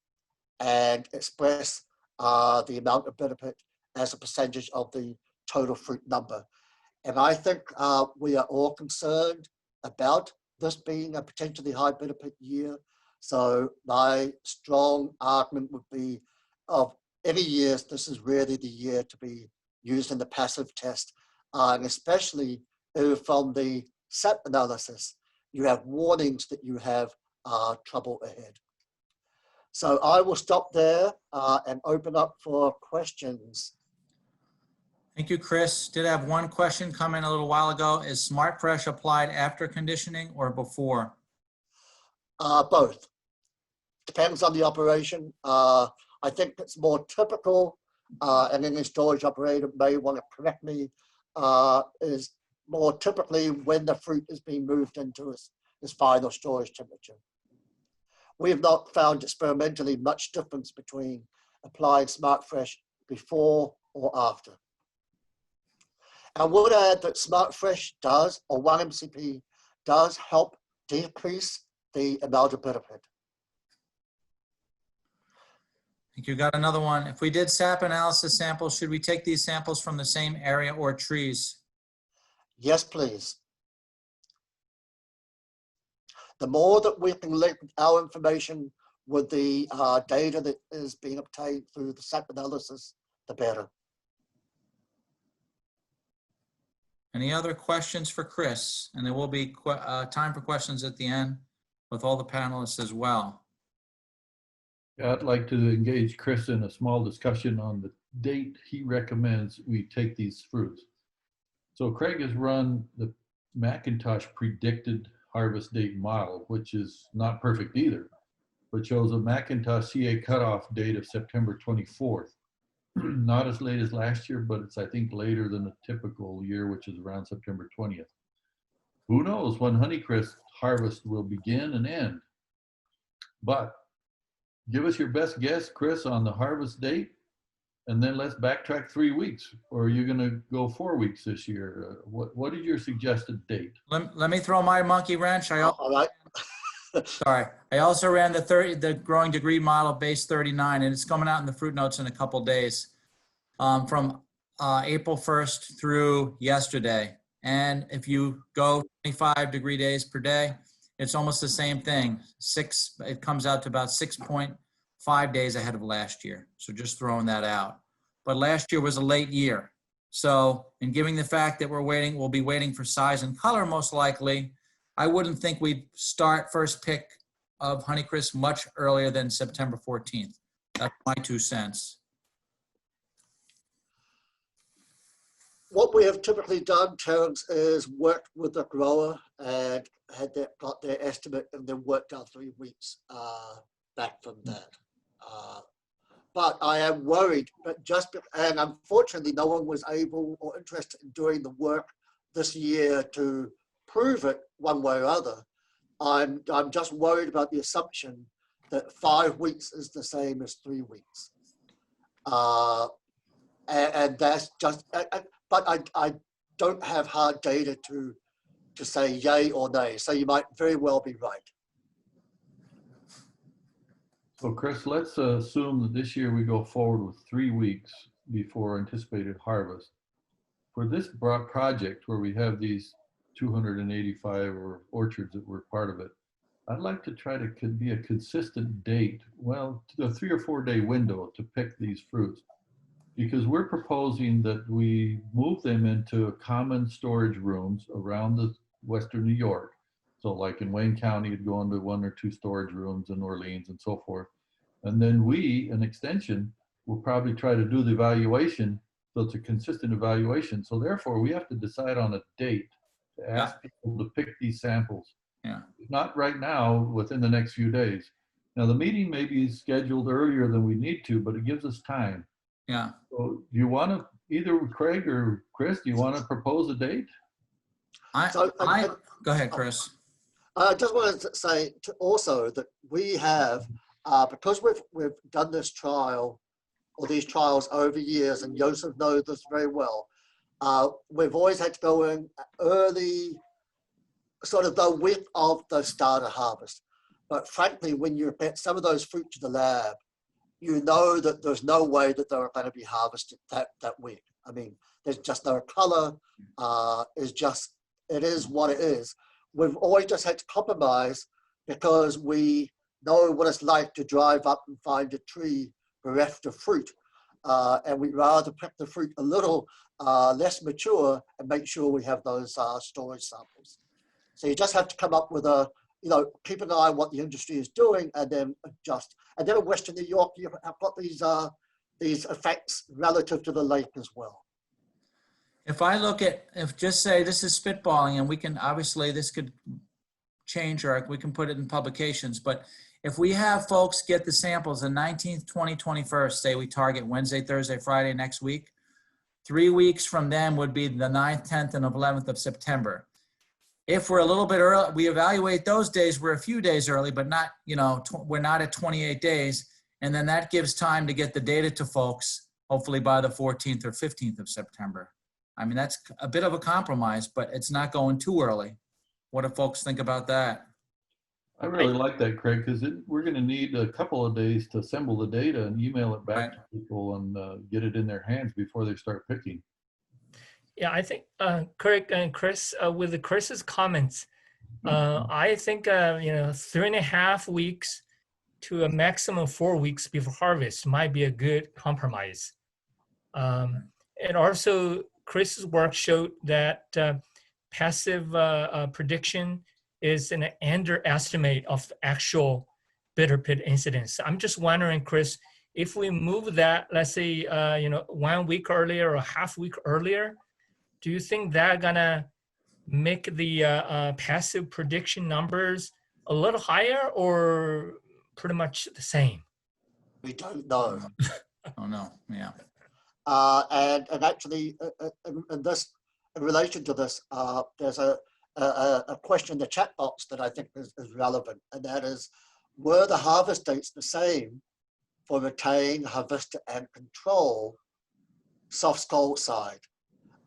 Speaker 3: and express the amount of benefit as a percentage of the total fruit number. And I think we are all concerned about this being a potentially high benefit year. So my strong argument would be, of any years, this is really the year to be used in the passive test, and especially if from the set analysis, you have warnings that you have trouble ahead. So I will stop there and open up for questions.
Speaker 1: Thank you, Chris. Did have one question come in a little while ago. Is Smart Fresh applied after conditioning or before?
Speaker 3: Both. Depends on the operation. I think it's more typical, and any storage operator may want to correct me, is more typically when the fruit is being moved into its final storage temperature. We have not found experimentally much difference between applying Smart Fresh before or after. I would add that Smart Fresh does, or 1-MCP, does help decrease the amount of benefit.
Speaker 1: I think you got another one. If we did sap analysis samples, should we take these samples from the same area or trees?
Speaker 3: Yes, please. The more that we can link our information with the data that is being obtained through the sap analysis, the better.
Speaker 1: Any other questions for Chris? And there will be time for questions at the end with all the panelists as well.
Speaker 2: Yeah, I'd like to engage Chris in a small discussion on the date he recommends we take these fruits. So Craig has run the Macintosh predicted harvest date model, which is not perfect either, but shows a Macintosh CA cutoff date of September 24th. not as late as last year, but it's, I think, later than a typical year, which is around September 20th. Who knows when Honeycrisp harvest will begin and end? But give us your best guess, Chris, on the harvest date, and then let's backtrack 3 weeks. Or are you going to go 4 weeks this year? What is your suggested date?
Speaker 1: Let me throw my monkey wrench.
Speaker 3: All right.
Speaker 1: Sorry. I also ran the growing degree model base 39, and it's coming out in the fruit notes in a couple days from April 1st through yesterday. And if you go 25 degree days per day, it's almost the same thing. It comes out to about 6.5 days ahead of last year. So just throwing that out. But last year was a late year. So, and given the fact that we'll be waiting for size and color most likely, I wouldn't think we'd start first pick of Honeycrisp much earlier than September 14th. That's my 2 cents.
Speaker 3: What we have typically done, Terence, is worked with the grower and got their estimate and then worked out 3 weeks back from that. But I am worried, and unfortunately no one was able or interested in doing the work this year to prove it one way or other. I'm just worried about the assumption that 5 weeks is the same as 3 weeks. And that's just, but I don't have hard data to say yay or nay. So you might very well be right.
Speaker 2: So Chris, let's assume that this year we go forward with 3 weeks before anticipated harvest. For this project where we have these 285 orchards that were part of it, I'd like to try to be a consistent date, well, a 3 or 4 day window to pick these fruits, because we're proposing that we move them into common storage rooms around the Western New York. So like in Wayne County, you'd go into 1 or 2 storage rooms in Orleans and so forth. And then we, an extension, will probably try to do the evaluation. So it's a consistent evaluation. So therefore we have to decide on a date to ask people to pick these samples.
Speaker 1: Yeah.
Speaker 2: Not right now, within the next few days. Now the meeting may be scheduled earlier than we need to, but it gives us time.
Speaker 1: Yeah.
Speaker 2: So do you want to, either Craig or Chris, do you want to propose a date?
Speaker 1: Go ahead, Chris.
Speaker 3: I just wanted to say also that we have, because we've done this trial or these trials over years, and Joseph knows this very well, we've always had to go in early, sort of the week of the start of harvest. But frankly, when you get some of those fruit to the lab, you know that there's no way that they're going to be harvested that week. I mean, there's just no color. It is what it is. We've always just had to compromise because we know what it's like to drive up and find a tree bereft of fruit. And we'd rather pick the fruit a little less mature and make sure we have those storage samples. So you just have to come up with keep an eye on what the industry is doing and then adjust. And then in Western New York, you have got these effects relative to the lake as well.
Speaker 1: If just say this is spitballing, and we can, obviously this could change, or we can put it in publications, but if we have folks get the samples the 19th, 20th, 21st, say we target Wednesday, Thursday, Friday next week, 3 weeks from them would be the 9th, 10th, and 11th of September. If we're a little bit early, we evaluate those days, we're a few days early, but not, we're not at 28 days. And then that gives time to get the data to folks, hopefully by the 14th or 15th of September. I mean, that's a bit of a compromise, but it's not going too early. What do folks think about that?
Speaker 2: I really like that, Craig, because we're going to need a couple of days to assemble the data and email it back to people and get it in their hands before they start picking.
Speaker 4: Yeah, I think Craig and Chris, with Chris's comments, I think 3.5 weeks to a maximum 4 weeks before harvest might be a good compromise. And also, Chris's work showed that passive prediction is an underestimate of actual bitter pit incidence. I'm just wondering, Chris, if we move that, let's say, 1 week earlier or a half week earlier, do you think that gonna make the passive prediction numbers a little higher or pretty much the same?
Speaker 3: We don't know.
Speaker 1: Oh no, yeah.
Speaker 3: And actually, in relation to this, there's a question in the chat box that I think is relevant, and that is, were the harvest dates the same for retain, harvester, and control soft scald side?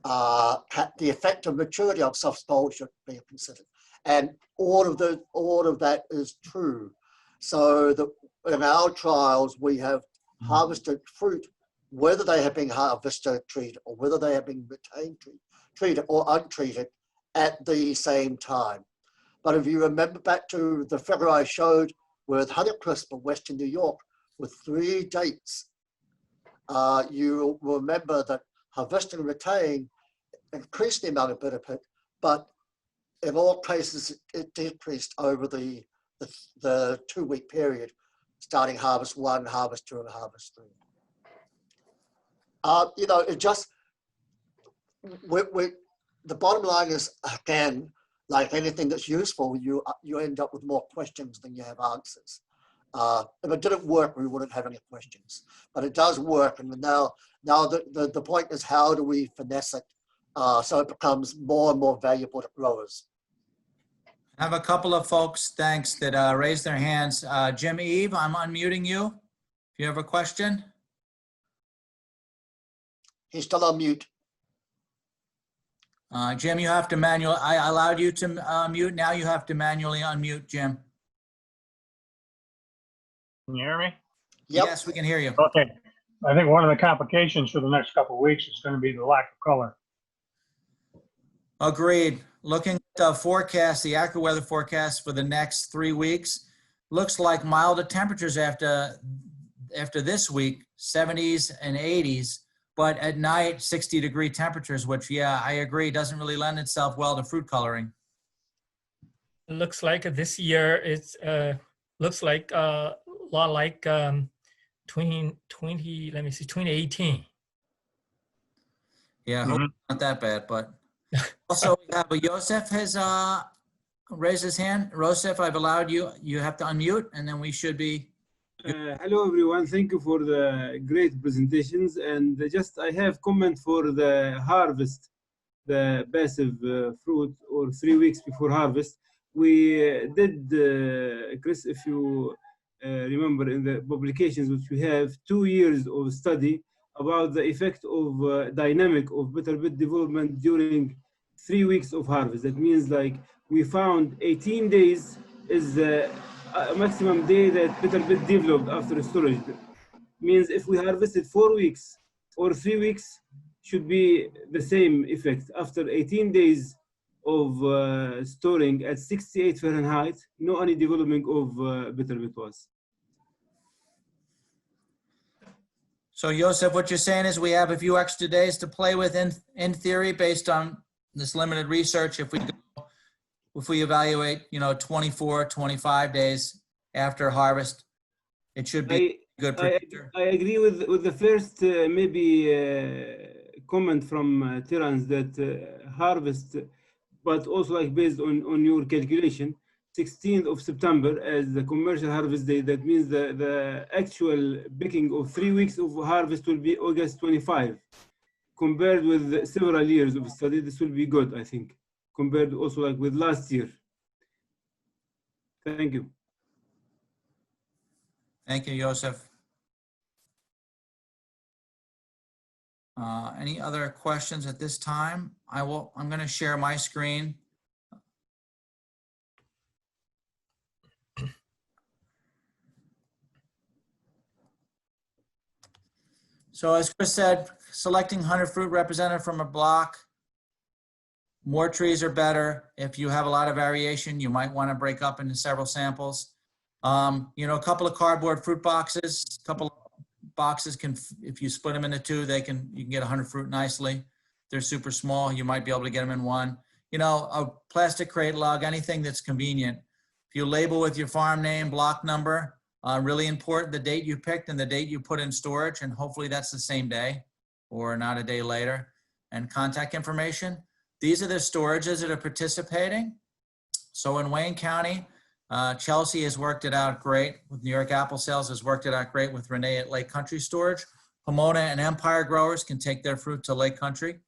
Speaker 3: The effect of maturity of soft scald should be considered, and all of that is true. So in our trials, we have harvested fruit, whether they have been harvester treated or whether they have been retained treated or untreated at the same time. But if you remember back to the figure I showed with Honeycrisp in Western New York with 3 dates, you will remember that harvest and retain increased the amount of bitter pit, but in all cases it decreased over the 2-week period, starting harvest 1, harvest 2, and harvest 3. It just, the bottom line is, again, like anything that's useful, you end up with more questions than you have answers. If it didn't work, we wouldn't have any questions. But it does work, and now the point is, how do we finesse it so it becomes more and more valuable to growers?
Speaker 1: I have a couple of folks, thanks, that raised their hands. Jim Eve, I'm unmuting you. If you have a question.
Speaker 3: He's still on mute.
Speaker 1: Jim, you have to I allowed you to mute. Now you have to manually unmute, Jim.
Speaker 5: Can you hear me?
Speaker 3: Yep.
Speaker 1: Yes, we can hear you.
Speaker 5: Okay. I think one of the complications for the next couple of weeks is going to be the lack of color.
Speaker 1: Agreed. Looking at the forecast, the AccuWeather forecast for the next 3 weeks, looks like milder temperatures after this week, 70s and 80s, but at night 60-degree temperatures, which, yeah, I agree, doesn't really lend itself well to fruit coloring.
Speaker 4: It looks like this year it's looks like a lot like 2018.
Speaker 1: Yeah, hopefully not that bad, but also we have Joseph has raised his hand. Joseph, I've allowed you. You have to unmute, and then we should be.
Speaker 6: Hello everyone, thank you for the great presentations, and I have comment for the harvest, the passive fruit, or 3 weeks before harvest. We did, Chris, if you remember in the publications which we have, 2 years of study about the effect of dynamic of bitter pit development during 3 weeks of harvest. That means like we found 18 days is the maximum day that bitter pit developed after storage. Means if we harvested 4 weeks or 3 weeks, should be the same effect. After 18 days of storing at 68 Fahrenheit, no any development of bitter pit was.
Speaker 1: So, Joseph, what you're saying is we have a few extra days to play with in theory based on this limited research. If we evaluate, 24, 25 days after harvest, it should be a good predictor.
Speaker 6: I agree with the first comment from Terence that harvest, but also like based on your calculation, 16th of September as the commercial harvest day. That means the actual picking of 3 weeks of harvest will be August 25. Compared with several years of study, this will be good, I think, compared also like with last year. Thank you.
Speaker 1: Thank you, Joseph. Any other questions at this time? I'm going to share my screen. So as Chris said, selecting 100 fruit representative from a block, more trees are better. If you have a lot of variation, you might want to break up into several samples. A couple of cardboard fruit boxes, a couple of boxes if you split them into 2, you can get 100 fruit nicely. They're super small. You might be able to get them in 1. A plastic crate lug, anything that's convenient. If you label with your farm name, block number, really important, the date you picked and the date you put in storage, and hopefully that's the same day or not a day later, and contact information. These are the storages that are participating. So in Wayne County, Chelsea has worked it out great with New York Apple Sales, has worked it out great with Renee at Lake Country Storage. Pomona and Empire growers can take their fruit to Lake Country.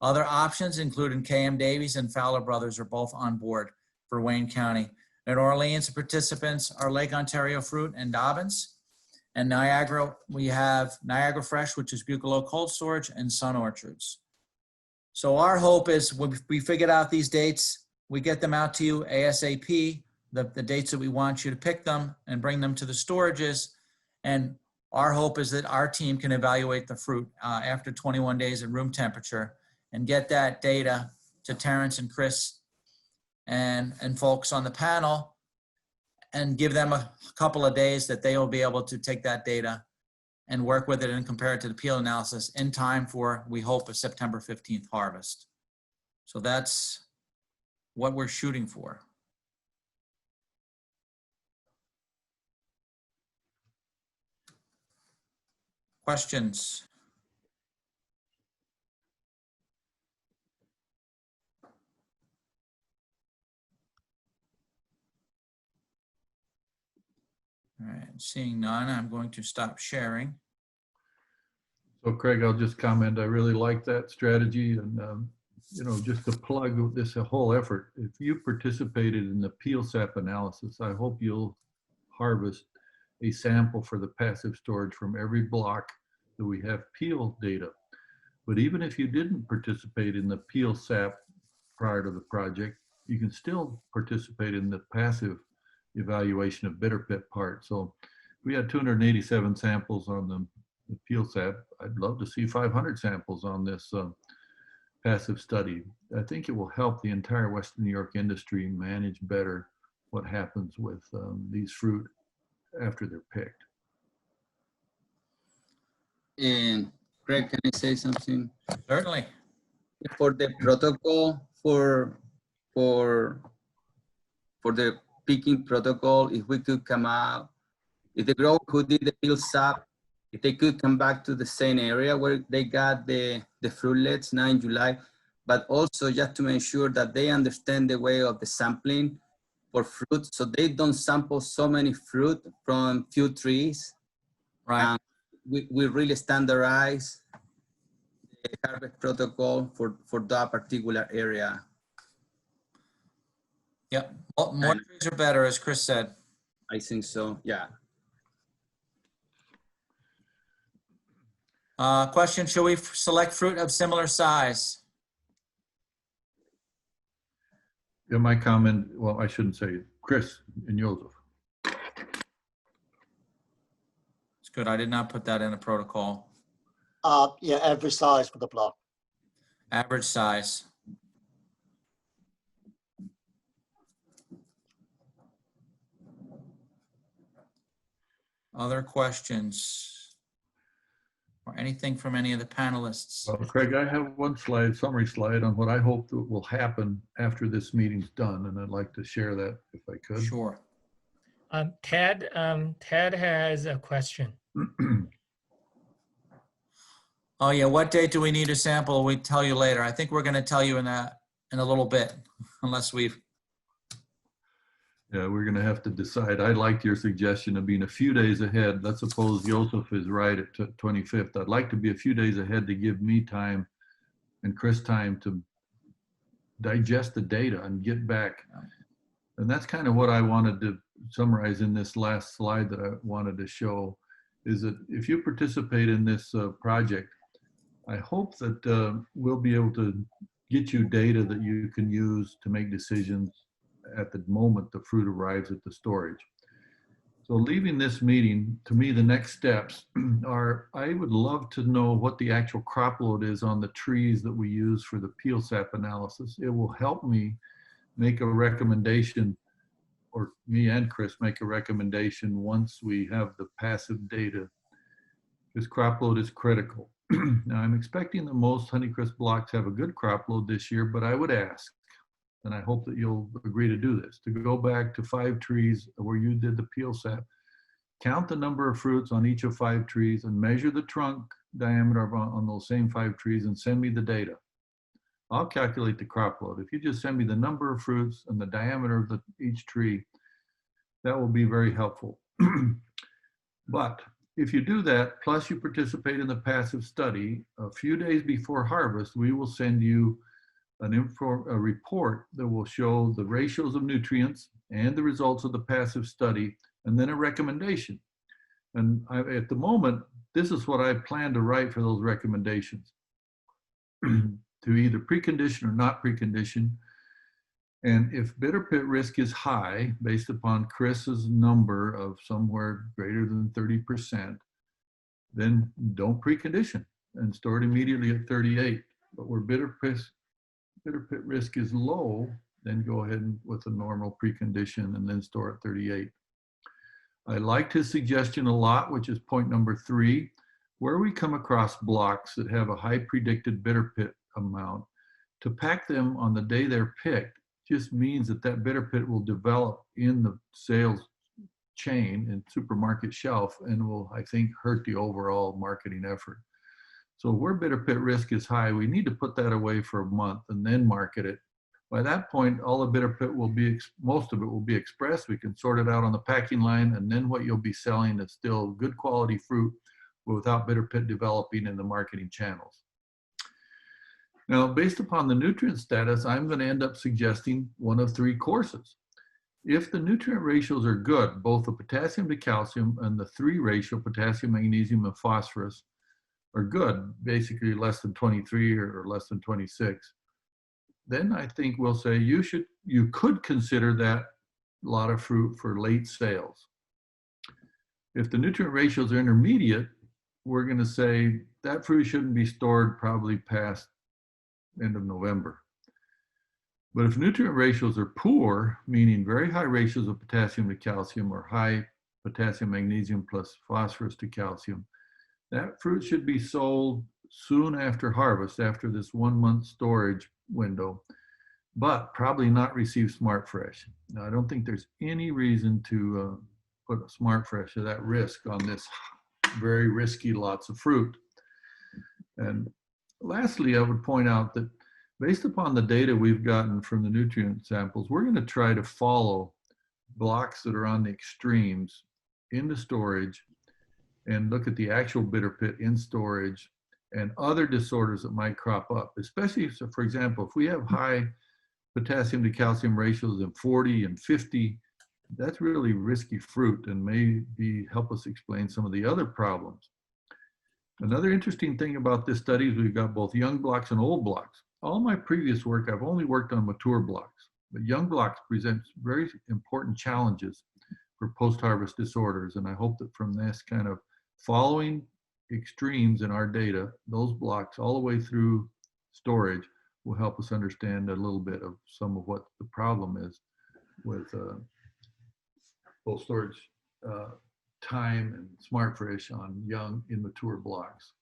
Speaker 1: Other options, including KM Davies and Fowler Brothers, are both on board for Wayne County. In Orleans, participants are Lake Ontario Fruit and Dobbins. And Niagara, we have Niagara Fresh, which is Buccalo Cold Storage, and Sun Orchards. So our hope is when we figured out these dates, we get them out to you ASAP, the dates that we want you to pick them and bring them to the storages. And our hope is that our team can evaluate the fruit after 21 days at room temperature and get that data to Terrence and Chris and folks on the panel and give them a couple of days that they will be able to take that data and work with it and compare it to the peel analysis in time for, we hope, a September 15th harvest. So that's what we're shooting for. Questions? All right, seeing none, I'm going to stop sharing.
Speaker 2: So Craig, I'll just comment, I really like that strategy, and you know, just to plug this whole effort, if you participated in the peel sap analysis, I hope you'll harvest a sample for the passive storage from every block that we have peel data. But even if you didn't participate in the peel sap prior to the project, you can still participate in the passive evaluation of bitter pit part. So we had 287 samples on the peel sap. I'd love to see 500 samples on this passive study. I think it will help the entire Western New York industry manage better what happens with these fruit after they're picked.
Speaker 7: And Craig, can I say something?
Speaker 1: Certainly.
Speaker 7: For the protocol for the picking protocol, if we could come out, if the grower who did the peel sap, if they could come back to the same area where they got the fruitlets now in July, but also just to make sure that they understand the way of the sampling for fruit, so they don't sample so many fruit from few trees.
Speaker 1: Right.
Speaker 7: We really standardize the harvest protocol for that particular area.
Speaker 1: Yep. More trees are better, as Chris said.
Speaker 7: I think so, yeah.
Speaker 1: Question, should we select fruit of similar size?
Speaker 2: Yeah, my comment, well, I shouldn't say it. Chris and Joseph.
Speaker 1: It's good. I did not put that in the protocol.
Speaker 3: Yeah, every size for the block.
Speaker 1: Average size. Other questions? Or anything from any of the panelists?
Speaker 2: Well, Craig, I have one slide, summary slide on what I hope that will happen after this meeting's done, and I'd like to share that if I could.
Speaker 1: Sure.
Speaker 4: Ted has a question.
Speaker 1: Oh yeah, what date do we need a sample? We tell you later. I think we're going to tell you in a little bit, unless we've.
Speaker 2: Yeah, we're going to have to decide. I liked your suggestion of being a few days ahead. Let's suppose Joseph is right at 25th. I'd like to be a few days ahead to give me time and Chris time to digest the data and get back. And that's kind of what I wanted to summarize in this last slide that I wanted to show, is that if you participate in this project, I hope that we'll be able to get you data that you can use to make decisions at the moment the fruit arrives at the storage. So leaving this meeting, to me, the next steps are, I would love to know what the actual crop load is on the trees that we use for the peel sap analysis. It will help me make a recommendation, or me and Chris make a recommendation once we have the passive data, because crop load is critical. Now I'm expecting that most Honeycrisp blocks have a good crop load this year, but I would ask, and I hope that you'll agree to do this, to go back to 5 trees where you did the peel sap, count the number of fruits on each of 5 trees and measure the trunk diameter on those same 5 trees and send me the data. I'll calculate the crop load. If you just send me the number of fruits and the diameter of each tree, that will be very helpful. But if you do that, plus you participate in the passive study, a few days before harvest, we will send you a report that will show the ratios of nutrients and the results of the passive study, and then a recommendation. And at the moment, this is what I plan to write for those recommendations. To either precondition or not precondition. And if bitter pit risk is high, based upon Chris's number of somewhere greater than 30%, then don't precondition and store it immediately at 38. But where bitter pit risk is low, then go ahead with a normal precondition and then store at 38. I liked his suggestion a lot, which is point number 3, where we come across blocks that have a high predicted bitter pit amount, to pack them on the day they're picked just means that that bitter pit will develop in the sales chain and supermarket shelf and will, I think, hurt the overall marketing effort. So where bitter pit risk is high, we need to put that away for a month and then market it. By that point, all the bitter pit will be, most of it will be expressed. We can sort it out on the packing line, and then what you'll be selling is still good quality fruit without bitter pit developing in the marketing channels. Now, based upon the nutrient status, I'm going to end up suggesting one of 3 courses. If the nutrient ratios are good, both the potassium to calcium and the 3 ratio, potassium, magnesium, and phosphorus, are good, basically less than 23 or less than 26, then I think we'll say you could consider that lot of fruit for late sales. If the nutrient ratios are intermediate, we're going to say that fruit shouldn't be stored probably past end of November. But if nutrient ratios are poor, meaning very high ratios of potassium to calcium or high potassium, magnesium plus phosphorus to calcium, that fruit should be sold soon after harvest, after this 1 month storage window, but probably not receive Smart Fresh. Now, I don't think there's any reason to put a Smart Fresh at that risk on this very risky lots of fruit. And lastly, I would point out that based upon the data we've gotten from the nutrient samples, we're going to try to follow blocks that are on the extremes into storage and look at the actual bitter pit in storage and other disorders that might crop up, especially, so for example, if we have high potassium to calcium ratios in 40 and 50, that's really risky fruit and maybe help us explain some of the other problems. Another interesting thing about this study is we've got both young blocks and old blocks. All my previous work, I've only worked on mature blocks, but young blocks presents very important challenges for post-harvest disorders. And I hope that from this kind of following extremes in our data, those blocks all the way through storage will help us understand a little bit of some of what the problem is with both storage time and Smart Fresh on young immature blocks.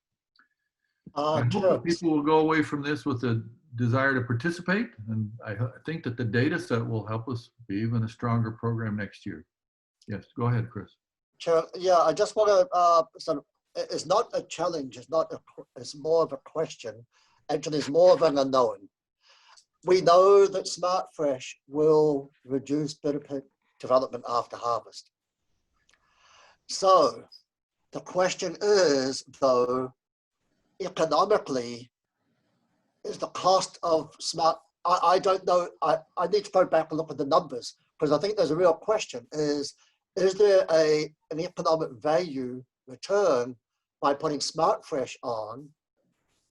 Speaker 2: I hope that people will go away from this with a desire to participate, and I think that the data set will help us be even a stronger program next year. Yes, go ahead, Chris.
Speaker 3: Sure. Yeah, I just want to sort of, it's not a challenge, it's more of a question. Actually, it's more of an unknown. We know that Smart Fresh will reduce bitter pit development after harvest. So the question is, though, economically, is the cost of I don't know, I need to go back and look at the numbers, because I think there's a real question, is there an economic value return by putting Smart Fresh on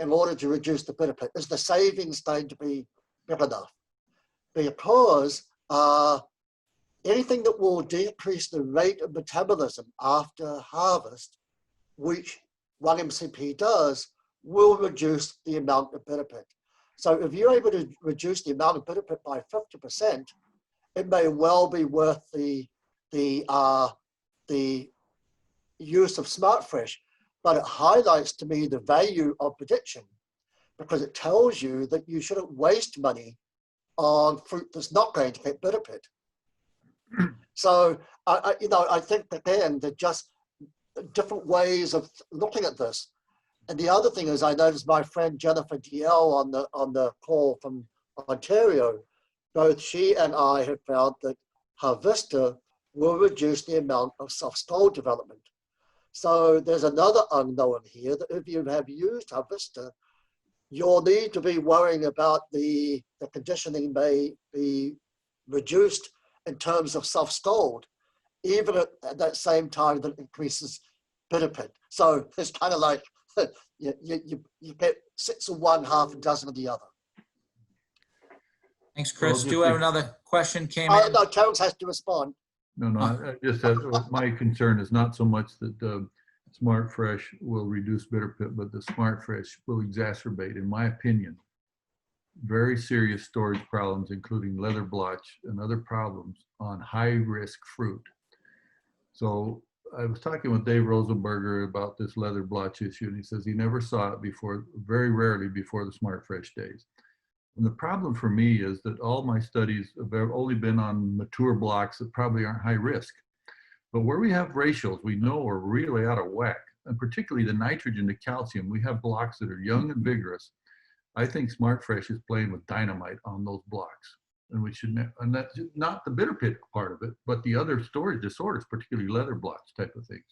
Speaker 3: in order to reduce the bitter pit? Is the savings going to be big enough? Because anything that will decrease the rate of metabolism after harvest, which 1-MCP does, will reduce the amount of bitter pit. So if you're able to reduce the amount of bitter pit by 50%, it may well be worth the use of Smart Fresh. But it highlights to me the value of prediction, because it tells you that you shouldn't waste money on fruit that's not going to get bitter pit. So, I think, again, they're just different ways of looking at this. And the other thing is, I noticed my friend Jennifer DL on the call from Ontario, both she and I have found that Harvester will reduce the amount of soft stall development. So there's another unknown here that if you have used Harvester, you'll need to be worrying about the conditioning may be reduced in terms of self-stalled, even at that same time that increases bitter pit. So it's kind of like you get 6 of one, half a dozen of the other.
Speaker 1: Thanks, Chris.
Speaker 2: Well,
Speaker 1: Do have another question came in?
Speaker 3: No, Terrence has to respond.
Speaker 2: No, I just said, my concern is not so much that Smart Fresh will reduce bitter pit, but the Smart Fresh will exacerbate, in my opinion, very serious storage problems, including leather blotch and other problems on high-risk fruit. So I was talking with Dave Rosenberger about this leather blotch issue, and he says he never saw it before, very rarely before the Smart Fresh days. And the problem for me is that all my studies have only been on mature blocks that probably aren't high risk. But where we have ratios we know are really out of whack, and particularly the nitrogen to calcium, we have blocks that are young and vigorous. I think Smart Fresh is playing with dynamite on those blocks. And we should, and that's not the bitter pit part of it, but the other storage disorders, particularly leather blotch type of things.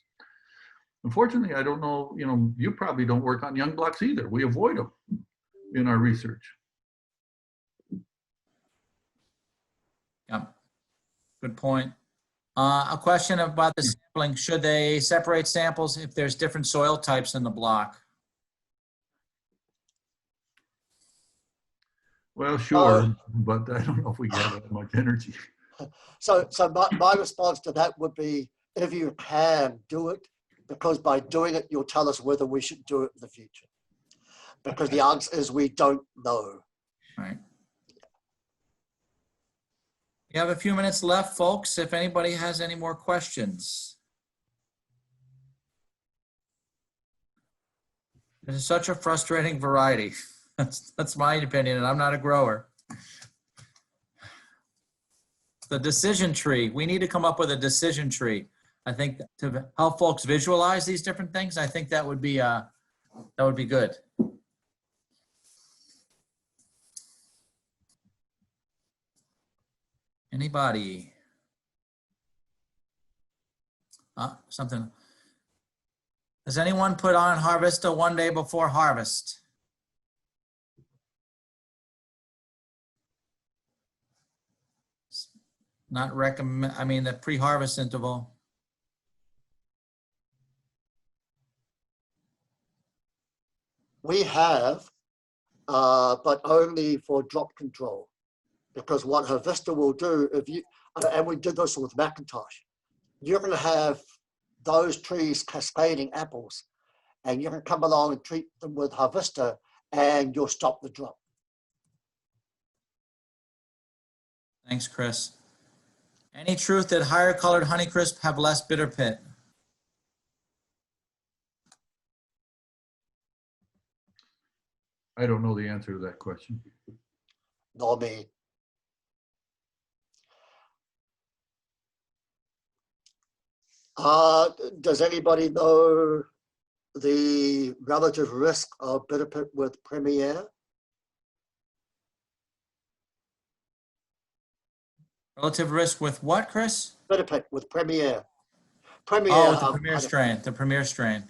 Speaker 2: Unfortunately, I don't know, you probably don't work on young blocks either. We avoid them in our research.
Speaker 1: Yeah, good point. A question about the sampling. Should they separate samples if there's different soil types in the block?
Speaker 2: Well, sure, but I don't know if we have that much energy.
Speaker 3: So my response to that would be, if you can do it, because by doing it, you'll tell us whether we should do it in the future. Because the answer is we don't know.
Speaker 1: Right. We have a few minutes left, folks, if anybody has any more questions. This is such a frustrating variety. That's my opinion, and I'm not a grower. The decision tree, we need to come up with a decision tree. I think to help folks visualize these different things, I think that would be good. Anybody? Something. Does anyone put on Harvesta one day before harvest? Not recommend, I mean, the pre-harvest interval.
Speaker 3: We have, but only for drop control. Because what Harvesta will do, if you, and we did this with Macintosh, you're going to have those trees cascading apples, and you can come along and treat them with Harvesta, and you'll stop the drop.
Speaker 1: Thanks, Chris. Any truth that higher colored Honeycrisp have less bitter pit?
Speaker 2: I don't know the answer to that question.
Speaker 3: Nor me. Does anybody know the relative risk of bitter pit with Premier?
Speaker 1: Relative risk with what, Chris?
Speaker 3: Bitter pit with Premier. Premier.
Speaker 1: Oh, the Premier strain. The Premier strain.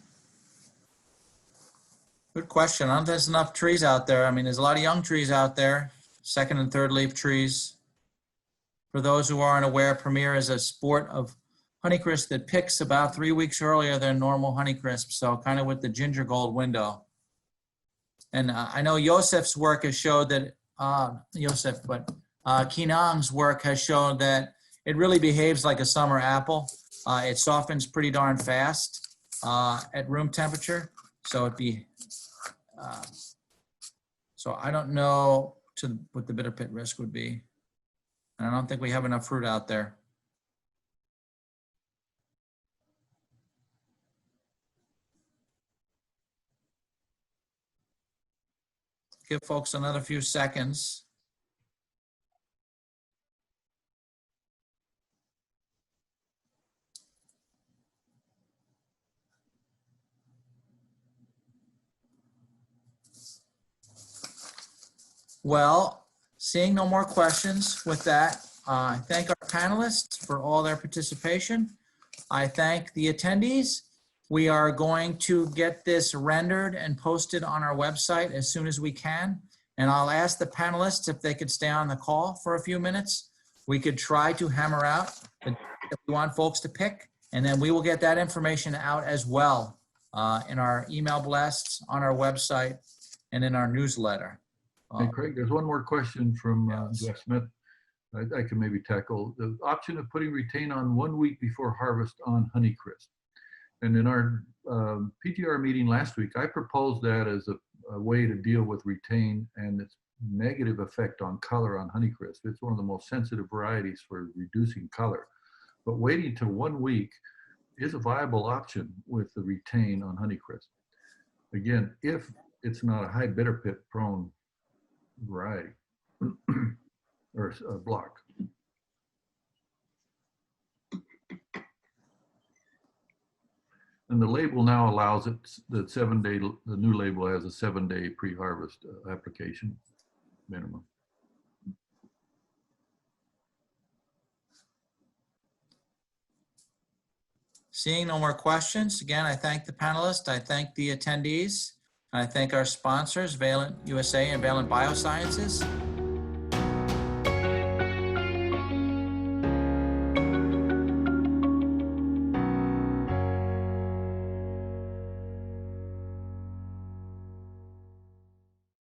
Speaker 1: Good question. I don't think there's enough trees out there. I mean, there's a lot of young trees out there, second and third leaf trees. For those who aren't aware, Premier is a sport of Honeycrisp that picks about 3 weeks earlier than normal Honeycrisp, so kind of with the ginger gold window. And I know Yosef's work has showed that, Kinang's work has shown that it really behaves like a summer apple. It softens pretty darn fast at room temperature, so so I don't know what the bitter pit risk would be. And I don't think we have enough fruit out there. Give folks another few seconds. Well, seeing no more questions, with that, I thank our panelists for all their participation. I thank the attendees, We are going to get this rendered and posted on our website as soon as we can. And I'll ask the panelists if they could stay on the call for a few minutes. We could try to hammer out the if we want folks to pick, and then we will get that information out as well in our email blasts, on our website, and in our newsletter.
Speaker 2: Hey, Craig, there's one more question from
Speaker 1: Yes.
Speaker 2: Jeff Smith. I can maybe tackle the option of putting retain on 1 week before harvest on Honeycrisp. And in our PTR meeting last week, I proposed that as a way to deal with retain and its negative effect on color on Honeycrisp. It's one of the most sensitive varieties for reducing color. But waiting till 1 week is a viable option with the retain on Honeycrisp. Again, if it's not a high bitter pit prone variety or a block. And the label now allows it, the 7-day, the new label has a 7-day pre-harvest application minimum.
Speaker 1: Seeing no more questions, again, I thank the panelists, I thank the attendees, I thank our sponsors, Valent USA and Valent Biosciences.